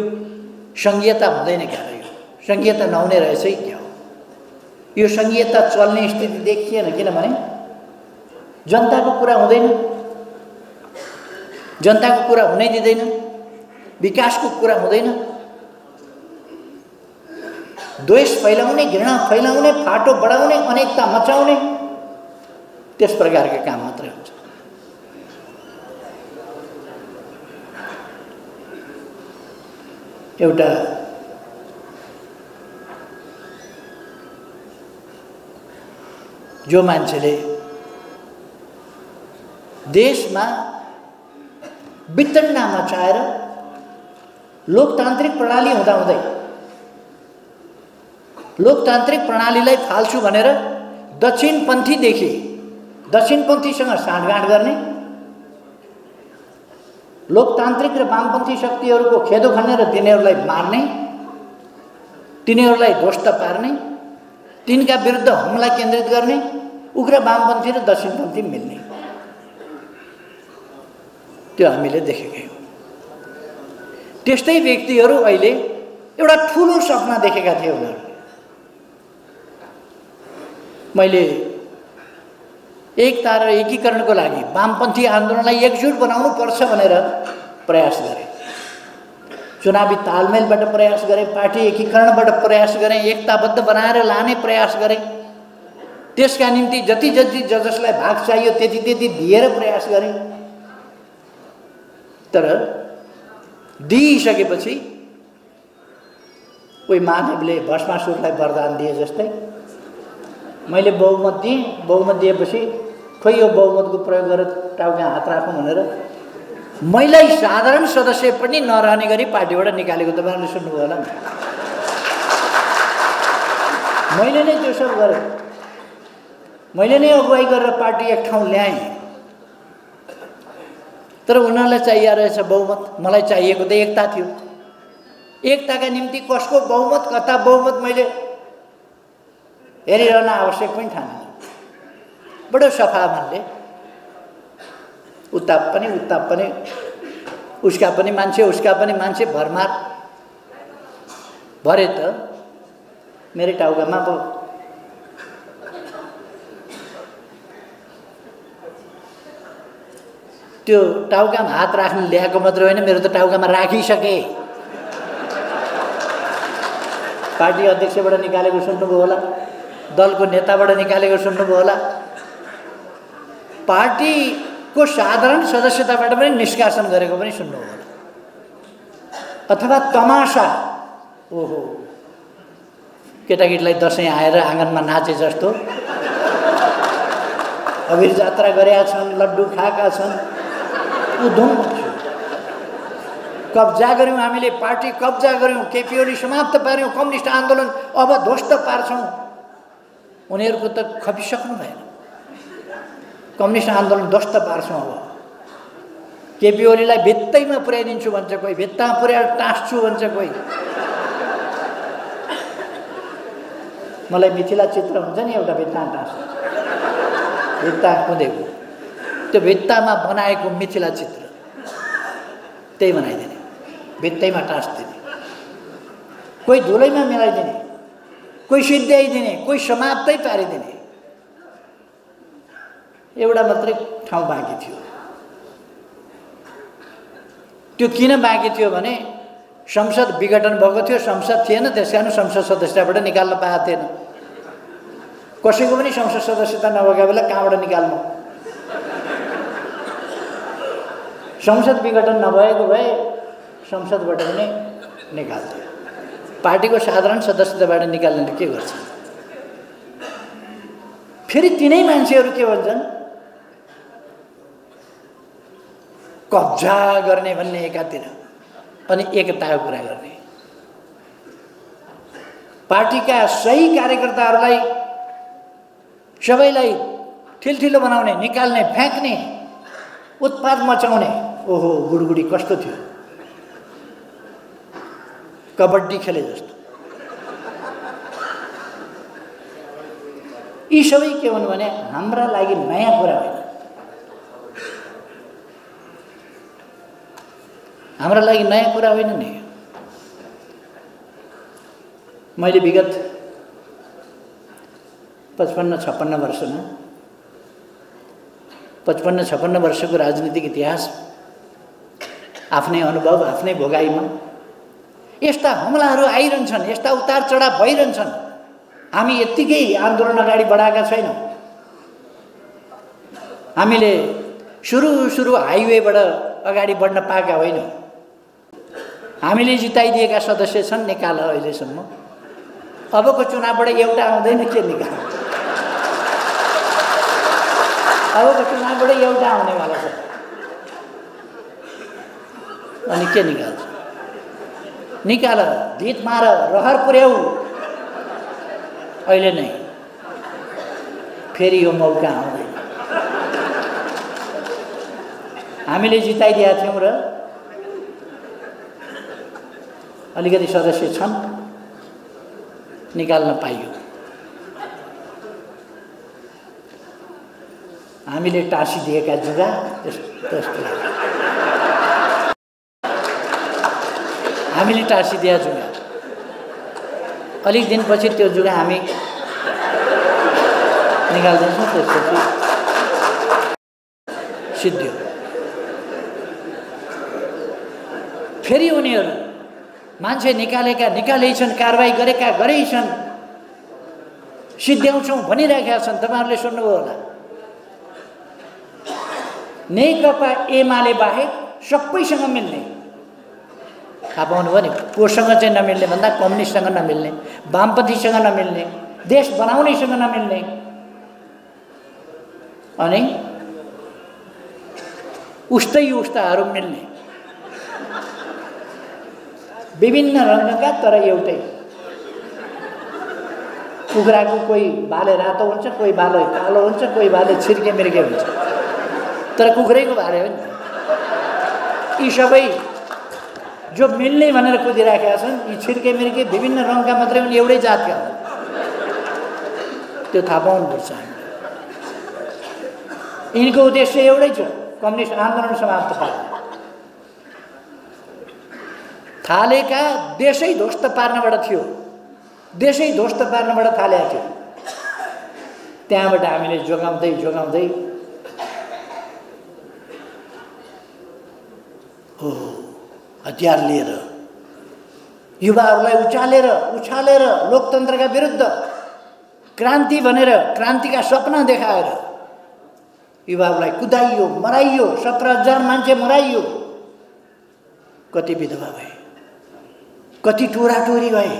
सङ्घीयता हुँदैन क्या, यो सङ्घीयता नहुने रहेछ क्या हो, यो सङ्घीयता चल्ने स्थिति देखिएन। किनभने जनताको कुरा हुँदैन, जनताको कुरा हुनै दिँदैन, विकासको कुरा हुँदैन, द्वेष फैलाउने, घृणा फैलाउने, फाटो बढाउने, अनेकता मचाउने, त्यस प्रकारका काम मात्रै हुन्छ। एउटा जो मान्छेले देशमा वितण्डा मचाएर लोकतान्त्रिक प्रणाली हुँदाहुँदै लोकतान्त्रिक प्रणालीलाई फाल्छु भनेर दक्षिणपन्थीसँग साँठगाँठ गर्ने, लोकतान्त्रिक र वामपन्थी शक्तिहरूको खेदो खनेर तिनीहरूलाई मार्ने, तिनीहरूलाई ध्वस्त पार्ने, तिनका विरुद्ध हमला केन्द्रित गर्ने, उग्र वामपन्थी र दक्षिणपन्थी मिल्ने, त्यो हामीले देखेकै हो। त्यस्तै व्यक्तिहरू अहिले एउटा ठुलो सपना देखेका थिए। उनीहरू मैले एकता र एकीकरणको लागि वामपन्थी आन्दोलनलाई एकजुट बनाउनु पर्छ भनेर प्रयास गरे, चुनावी तालमेलबाट प्रयास गरे, पार्टी एकीकरणबाट प्रयास गरे, एकताबद्ध बनाएर लाने प्रयास गरे, त्यसका निम्ति जति जसलाई भाग चाहियो त्यति दिएर प्रयास गरे। तर दिइसकेपछि कोही महादेवले भस्मासुरलाई वरदान दिए जस्तै मैले बहुमत दिएँ, बहुमत दिएपछि खोइ यो बहुमतको प्रयोग गरेर टाउका हात राखौँ भनेर मलाई साधारण सदस्य पनि नरहने गरी पार्टीबाट निकालेको तपाईँहरूले सुन्नुभयो होला। मैले नै त्यो सब गरेँ, मैले नै अगुवाई गरेर पार्टी एक ठाउँ ल्याएँ। तर उनीहरूलाई चाहिए रहेछ बहुमत, मलाई चाहिएको त एकता थियो। एकताका निम्ति कसको बहुमत, कता बहुमत मैले हेरिरहन आवश्यक पनि ठाने। बडो सफा मनले उत्ताप पनि उसका पनि मान्छे भरमार भरे त मेरो टाउकामा पो त्यो टाउकामा हात राख्न ल्याएको मात्र होइन, मेरो त टाउकामा राखिसके। पार्टी अध्यक्षबाट निकालेको सुन्नुभयो होला, दलको नेताबाट निकालेको सुन्नुभयो होला, पार्टीको साधारण सदस्यताबाट पनि निष्कासन गरेको पनि सुन्नुभयो होला। अथवा तमासा, ओहो केटाकेटीलाई दसैँ आएर आँगनमा नाचे जस्तो अभिर जात्रा गरेका छन्, लड्डु खाएका छन्, उधुम कब्जा गऱ्यौँ, हामीले पार्टी कब्जा गऱ्यौँ, केपी ओली समाप्त पार्यौँ, कम्युनिस्ट आन्दोलन अब ध्वस्त पार्छौँ। उनीहरूको त खपिसक्नु भएन, कम्युनिस्ट आन्दोलन ध्वस्त पार्छौँ। अब केपी ओलीलाई भित्तैमा पुर्याइदिन्छु भन्छ कोही, भित्तामा पुर्याएर टाँस्छु भन्छ कोही। मलाई मिथिला चित्र हुन्छ नि एउटा भित्तामा टाँस्छु, भित्ता कुदेको, त्यो भित्तामा बनाएको मिथिला चित्र त्यही बनाइदिने, भित्तैमा टाँस्दिने, कोही धुलैमा मिलाइदिने, कोही सिद्ध्याइदिने, कोही समाप्तै पारिदिने। एउटा मात्रै ठाउँ बाँकी थियो। त्यो किन बाँकी थियो भने संसद विघटन भएको थियो, संसद थिएन, त्यस कारण संसद सदस्यताबाट निकाल्न पाएको थिएन। कसैको पनि संसद सदस्यता नभएका बेला कहाँबाट निकाल्नु? संसद विघटन नभएको भए संसदबाट पनि निकाल्थ्यो। पार्टीको साधारण सदस्यताबाट निकाल्ने के गर्छ? फेरि तिनै मान्छेहरू के भन्छन्, कब्जा गर्ने भन्ने एकातिर, अनि एकताको कुरा गर्ने। पार्टीका सही कार्यकर्ताहरूलाई सबैलाई ठिलठिलो बनाउने, निकाल्ने, फ्याँक्ने, उत्पात मचाउने। ओहो गुडगुडी कस्तो थियो, कबड्डी खेले जस्तो। यी सबै के हुन् भने हाम्रा लागि नयाँ कुरा होइन, हाम्रा लागि नयाँ कुरा होइन नि। मैले विगत 55-56 वर्षमा 55-56 वर्षको राजनीतिक इतिहास, आफ्नै अनुभव, आफ्नै भोगाइमा यस्ता हमलाहरू आइरहन्छन्, यस्ता उतार चढाव भइरहन्छन्। हामी यत्तिकै आन्दोलन अगाडि बढाएका छैनौँ। हामीले सुरु हाइवेबाट अगाडि बढ्न पाएका होइनौँ। हामीले जिताइदिएका सदस्य छन् निकाल अहिलेसम्म। अबको चुनावबाट एउटा आउँदैन, के निकाल? अबको चुनावबाट एउटा आउनेवाला छ, अनि के निकाल्छ? निकाल, भित मार, रहर पुर्याऊ। अहिले नै फेरि यो मौका आउँदैन। हामीले जिताइदिएका थियौँ र अलिकति सदस्य छन्, निकाल्न पाइयो। हामीले टाँसिदिएका जुगा त्यस्तो हामीले टाँसिदिएका जुगा अलिक दिनपछि त्यो जुगा हामी निकाल्दैछौँ। त्यसपछि सिद्धियो। फेरि उनीहरू मान्छे निकालै छन्, कारबाही गरै छन्, सिद्ध्याउँछौँ भनिराखेका छन्। तपाईँहरूले सुन्नुभयो होला, नेकपा एमाले बाहेक सबैसँग मिल्ने। थाहा पाउनुभयो नि, कोसँग चाहिँ नमिल्ने भन्दा कम्युनिस्टसँग नमिल्ने, वामपन्थीसँग नमिल्ने, देश बनाउनेसँग नमिल्ने, अनि उस्ताहरू मिल्ने। विभिन्न रङका तर एउटै। कुखुराको कोही भाले रातो हुन्छ, कोही भाले कालो हुन्छ, कोही भाले छिर्के मिर्के हुन्छ, तर कुखुरैको भाले हो नि। यी सबै जो मिल्ने भनेर कुदिराखेका छन्, यी छिर्के मिर्के विभिन्न रङका मात्रै हुन्, एउटै जातका हुन्। त्यो थाहा पाउनुपर्छ। यिनको उद्देश्य एउटै छ, कम्युनिस्ट आन्दोलन समाप्त पार्ने। थालेका देशै ध्वस्त पार्नबाट थियो, देशै ध्वस्त पार्नबाट थालेको थियो। त्यहाँबाट हामीले जोगाउँदै हो हतियार लिएर युवाहरूलाई उछालेर लोकतन्त्रका विरुद्ध क्रान्ति भनेर, क्रान्तिका सपना देखाएर युवाहरूलाई कुदाइयो, मराइयो। 17,000 मान्छे मराइयो। कति विधवा भए, कति टोराटोरी भए,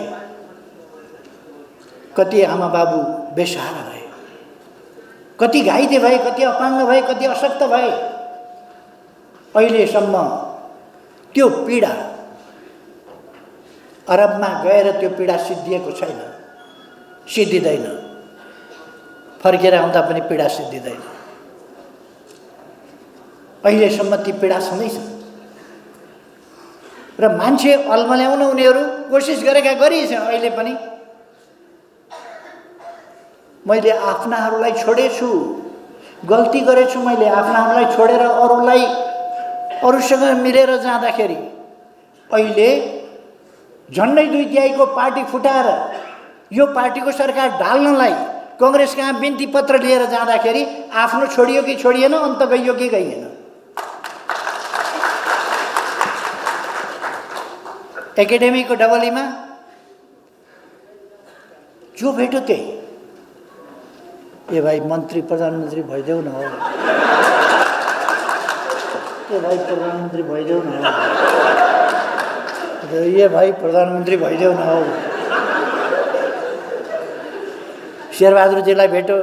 कति आमा बाबु बेसहारा भए, कति घाइते भए, कति अपाङ्ग भए, कति अशक्त भए। अहिलेसम्म त्यो पीडा अरबमा गएर त्यो पीडा सिद्धिएको छैन, सिद्धिँदैन। फर्केर आउँदा पनि पीडा सिद्धिँदैन। अहिलेसम्म ती पीडा छँदैछ र मान्छे अल्मल्याउन उनीहरू कोसिस गरिछन्। अहिले पनि मैले आफ्नाहरूलाई छोडेछु, गल्ती गरेछु। मैले आफ्नाहरूलाई छोडेर अरूसँग मिलेर जाँदाखेरि अहिले झन्डै 2/3 पार्टी फुटाएर यो पार्टीको सरकार ढाल्नलाई कांग्रेस कहाँ बिन्ती पत्र लिएर जाँदाखेरि आफ्नो छोडियो कि छोडिएन, अन्त गइयो कि गइएन। एकेडेमीको डबलीमा जो भेट्यो त्यही, ए भाइ मन्त्री प्रधानमन्त्री भइदेऊ न हो, ए भाइ प्रधानमन्त्री भइदेऊ न हो, ए भाइ प्रधानमन्त्री भइदेऊ न हो। शेरबहादुरजीलाई भेट्यो,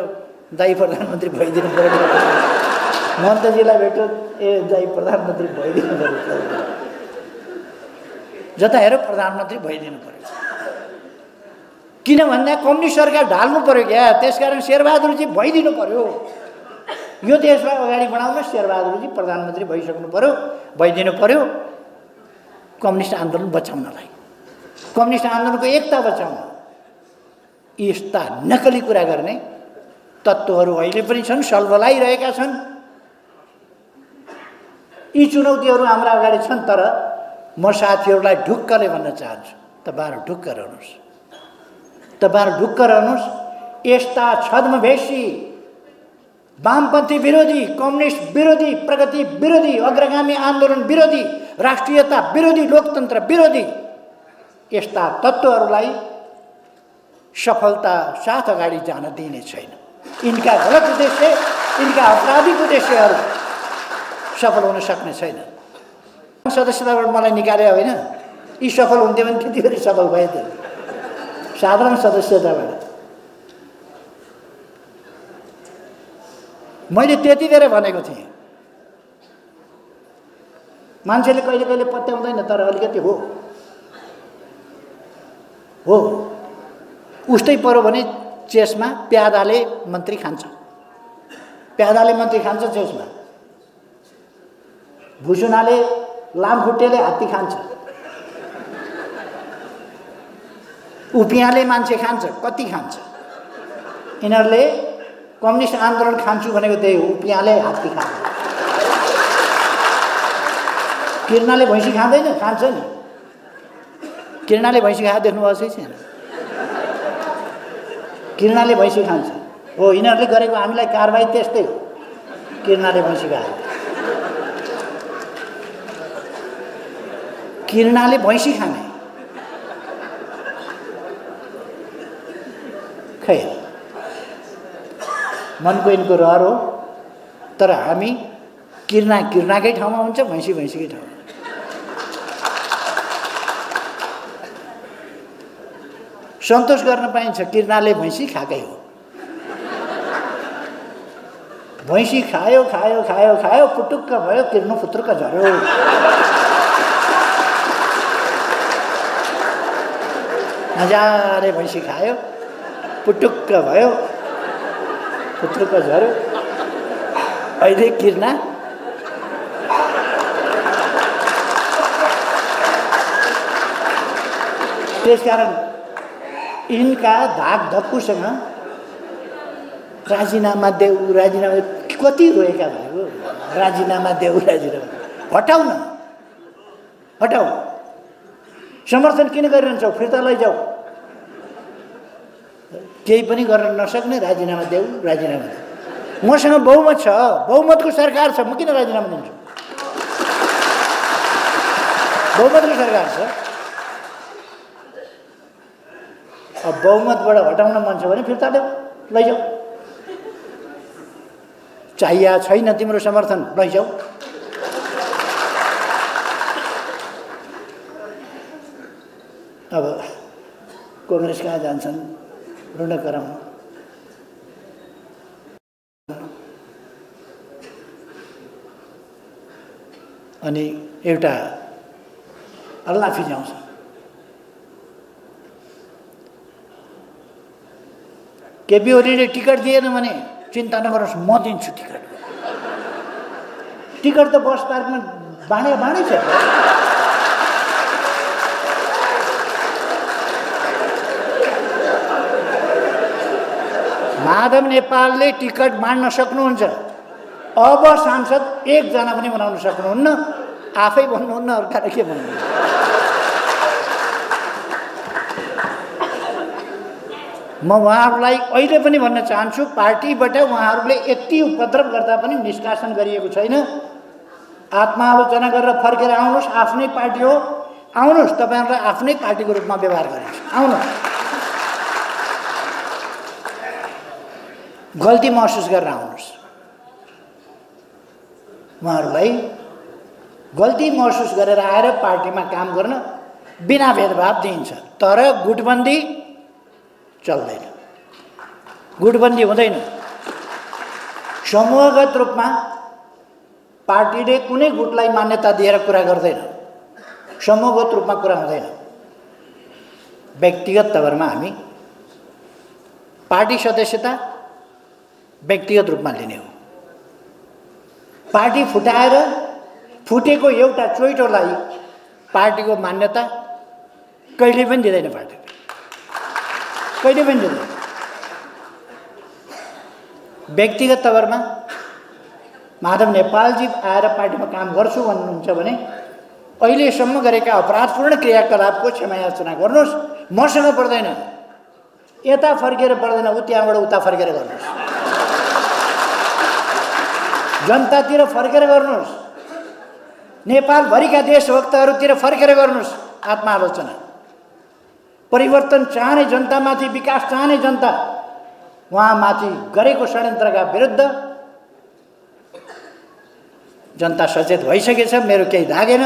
दाइ प्रधानमन्त्री भइदिनु पर्यो। महन्तजीलाई भेट्यो, ए दाइ प्रधानमन्त्री भइदिनु पर्यो। जता हेऱ्यो प्रधानमन्त्री भइदिनु पर्यो। किन भन्दा कम्युनिस्ट सरकार ढाल्नु पर्यो क्या, त्यसकारण शेरबहादुरजी भइदिनु पर्यो। यो देशलाई अगाडि बढाउन शेरबहादुरजी प्रधानमन्त्री भइसक्नु पर्यो, भइदिनु पर्यो। कम्युनिस्ट आन्दोलन बचाउनलाई, कम्युनिस्ट आन्दोलनको एकता बचाउन यस्ता नकली कुरा गर्ने तत्त्वहरू अहिले पनि छन्, सल्बलाइरहेका छन्। यी चुनौतीहरू हाम्रा अगाडि छन्। तर म साथीहरूलाई ढुक्कले भन्न चाहन्छु, तपाईहरु ढुक्क रहनुहोस्, तपाईँहरू ढुक्क रहनुहोस्। यस्ता छद्मवेशी वामपन्थी विरोधी, कम्युनिस्ट विरोधी, प्रगति विरोधी, अग्रगामी आन्दोलन विरोधी, राष्ट्रियता विरोधी, लोकतन्त्र विरोधी यस्ता तत्त्वहरूलाई सफलता साथ अगाडि जान दिइने छैन। यिनका गलत उद्देश्य, यिनका आपराधिक उद्देश्यहरू सफल हुन सक्ने छैन। सदस्यताबाट मलाई निकाले होइन, यी सफल हुन्थ्यो भने त्यति बेला सफल भए थियो साधारण सदस्यताबाट। मैले त्यति बेला भनेको थिएँ, मान्छेले कहिले कहिले पत्याउँदैन तर अलिकति हो उस्तै पर्यो भने चेसमा प्यादाले मन्त्री खान्छ, प्यादाले मन्त्री खान्छ चेसमा, भुसुनाले लामखुट्टेले हात्ती खान्छ, उपियाँले मान्छे खान्छ, कति खान्छ। यिनीहरूले कम्युनिस्ट आन्दोलन खान्छु भनेको त्यही हो, उपियाँले हात्ती खान्छ। किर्नाले भैँसी खाँदैन, खान्छ नि। किर्नाले भैँसी खाएर देख्नुभएको छैन? किर्नाले भैँसी खान्छ हो। यिनीहरूले गरेको हामीलाई कारबाही त्यस्तै हो, किर्नाले भैँसी खाएर। किर्नाले भैँसी खाने खै मनको यिनको रहर हो। तर हामी किर्ना किर्नाकै ठाउँमा हुन्छ, भैँसी भैँसीकै ठाउँमा। सन्तोष गर्न पाइन्छ, किर्नाले भैँसी खाएकै हो। भैँसी खायो खायो खायो खायो पुटुक्क भयो, किर्नु फुत्रुक्क झऱ्यो। मजाले भैँसी खायो, पुटुक्क भयो, फुत्रुक्क झऱ्यो। अहिले किर्ना त्यसकारण यिनका धाक धक्कुसँग राजीनामा देऊ, राजीनामा कति रोएका भएको। राजीनामा देऊ, राजीनामा हटाउ न, हटाउ। समर्थन किन गरिरहन्छौ? फिर्ता लैजाऊ। केही पनि गर्न नसक्ने राजीनामा देऊ, राजीनामा देऊ। मसँग बहुमत छ, बहुमतको सरकार छ, म किन राजीनामा दिन्छु? बहुमतको सरकार छ। अब बहुमतबाट हटाउन मन छ भने फिर्ता देऊ, लैजाऊ। चाहिया छैन तिम्रो समर्थन, लैजाऊ। अब कांग्रेस कहाँ जान्छन्? ऋण कराउन। अनि एउटा अल्लाह फिजाउँछ। केपी ओलीले टिकट दिएन भने चिन्ता नगर्नुहोस्, म दिन्छु टिकट। टिकट त बस पार्कमा बाँडै छ। माधव नेपालले टिकट बाँड्न सक्नुहुन्छ। अब सांसद एकजना पनि बनाउन सक्नुहुन्न। आफै भन्नुहुन्न, अर्काले के भन्नुहुन्छ? म उहाँहरूलाई अहिले पनि भन्न चाहन्छु, पार्टीबाट उहाँहरूले यति उपद्रव गर्दा पनि निष्कासन गरिएको छैन। आत्मालोचना गरेर फर्केर आउनुहोस्। आफ्नै पार्टी हो, आउनुहोस्। तपाईँहरूलाई आफ्नै पार्टीको रूपमा व्यवहार गरिन्छ, आउनुहोस्। गल्ती महसुस गरेर आउनुहोस्। उहाँहरूलाई गल्ती महसुस गरेर आएर पार्टीमा काम गर्न बिना भेदभाव दिइन्छ। तर गुटबन्दी चल्दैन, गुटबन्दी हुँदैन। समूहगत रूपमा पार्टीले कुनै गुटलाई मान्यता दिएर कुरा गर्दैन, समूहगत रूपमा कुरा हुँदैन। व्यक्तिगत तवरमा हामी पार्टी सदस्यता व्यक्तिगत रूपमा लिने हो। पार्टी फुटाएर फुटेको एउटा चोइटोलाई पार्टीको मान्यता कहिले पनि दिँदैन, पार्टीले कहिले पनि दिँदैन। व्यक्तिगत तवरमा माधव नेपालजी आएर पार्टीमा काम गर्छु भन्नुहुन्छ भने अहिलेसम्म गरेका अपराधपूर्ण क्रियाकलापको क्षमायाचना गर्नुहोस्। मसँग पर्दैन, यता फर्केर पर्दैन, त्यहाँबाट उता फर्केर गर्नुहोस्। जनतातिर फर्केर गर्नुहोस्, नेपालभरिका देशभक्तहरूतिर फर्केर गर्नुहोस् आत्मालोचना। परिवर्तन चाहने जनतामाथि, विकास चाहने जनता उहाँमाथि गरेको षड्यन्त्रका विरुद्ध जनता सचेत भइसकेछ। मेरो केही लागेन,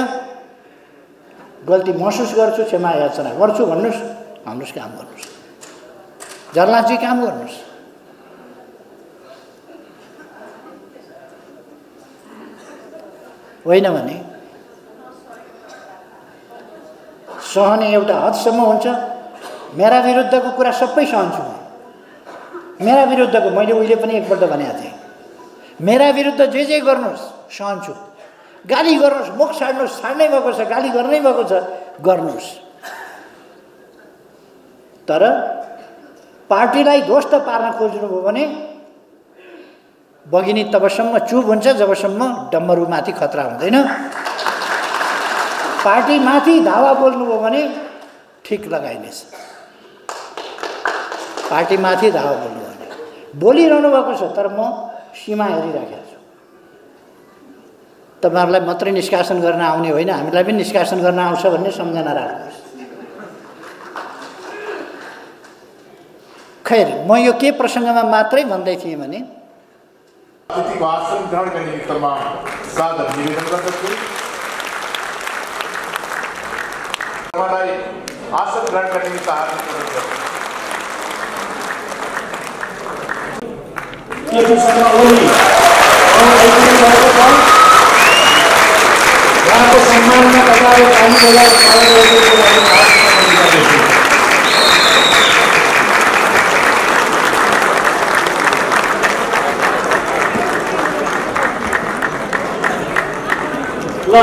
गल्ती महसुस गर्छु, क्षमा याचना गर्छु भन्नुहोस्, भन्नुहोस्, काम गर्नुहोस्, जर्लाजी काम गर्नुहोस्। होइन भने सहने एउटा हदसम्म हुन्छ। मेरा विरुद्धको कुरा सबै सहन्छु म। मेरा विरुद्धको मैले उहिले पनि एकपल्ट भनेको थिएँ, मेरा विरुद्ध जे गर्नुहोस् सहन्छु। गाली गर्नुहोस्, मुख छाड्नुहोस्, छाड्नै भएको छ, गाली गर्नै भएको छ, गर्नुहोस्। तर पार्टीलाई ध्वस्त पार्न खोज्नुभयो भने बगिनी तबसम्म चुप हुन्छ जबसम्म डम्बरुमाथि खतरा हुँदैन। पार्टीमाथि धावा बोल्नुभयो भने ठिक लगाइनेछ। पार्टीमाथि धावा बोल्नुभयो भने बोलिरहनु भएको छ, तर म सीमा हेरिराखेको छु। तपाईँहरूलाई मात्रै निष्कासन गर्न आउने होइन, हामीलाई पनि निष्कासन गर्न आउँछ भन्ने सम्झना राख्नुहोस्। खैर, म यो के प्रसङ्गमा मात्रै भन्दै थिएँ भने अतिथिको आसन ग्रहण गर्ने निमित्तमा सादर निवेदन गर्दछु। उहाँलाई आसन ग्रहण गर्ने निमित्त हार्दिक अनुरोध गर्दछु। उहाँको सम्मानमा तपाईँले पानी बजार पालन गरेको लागि ल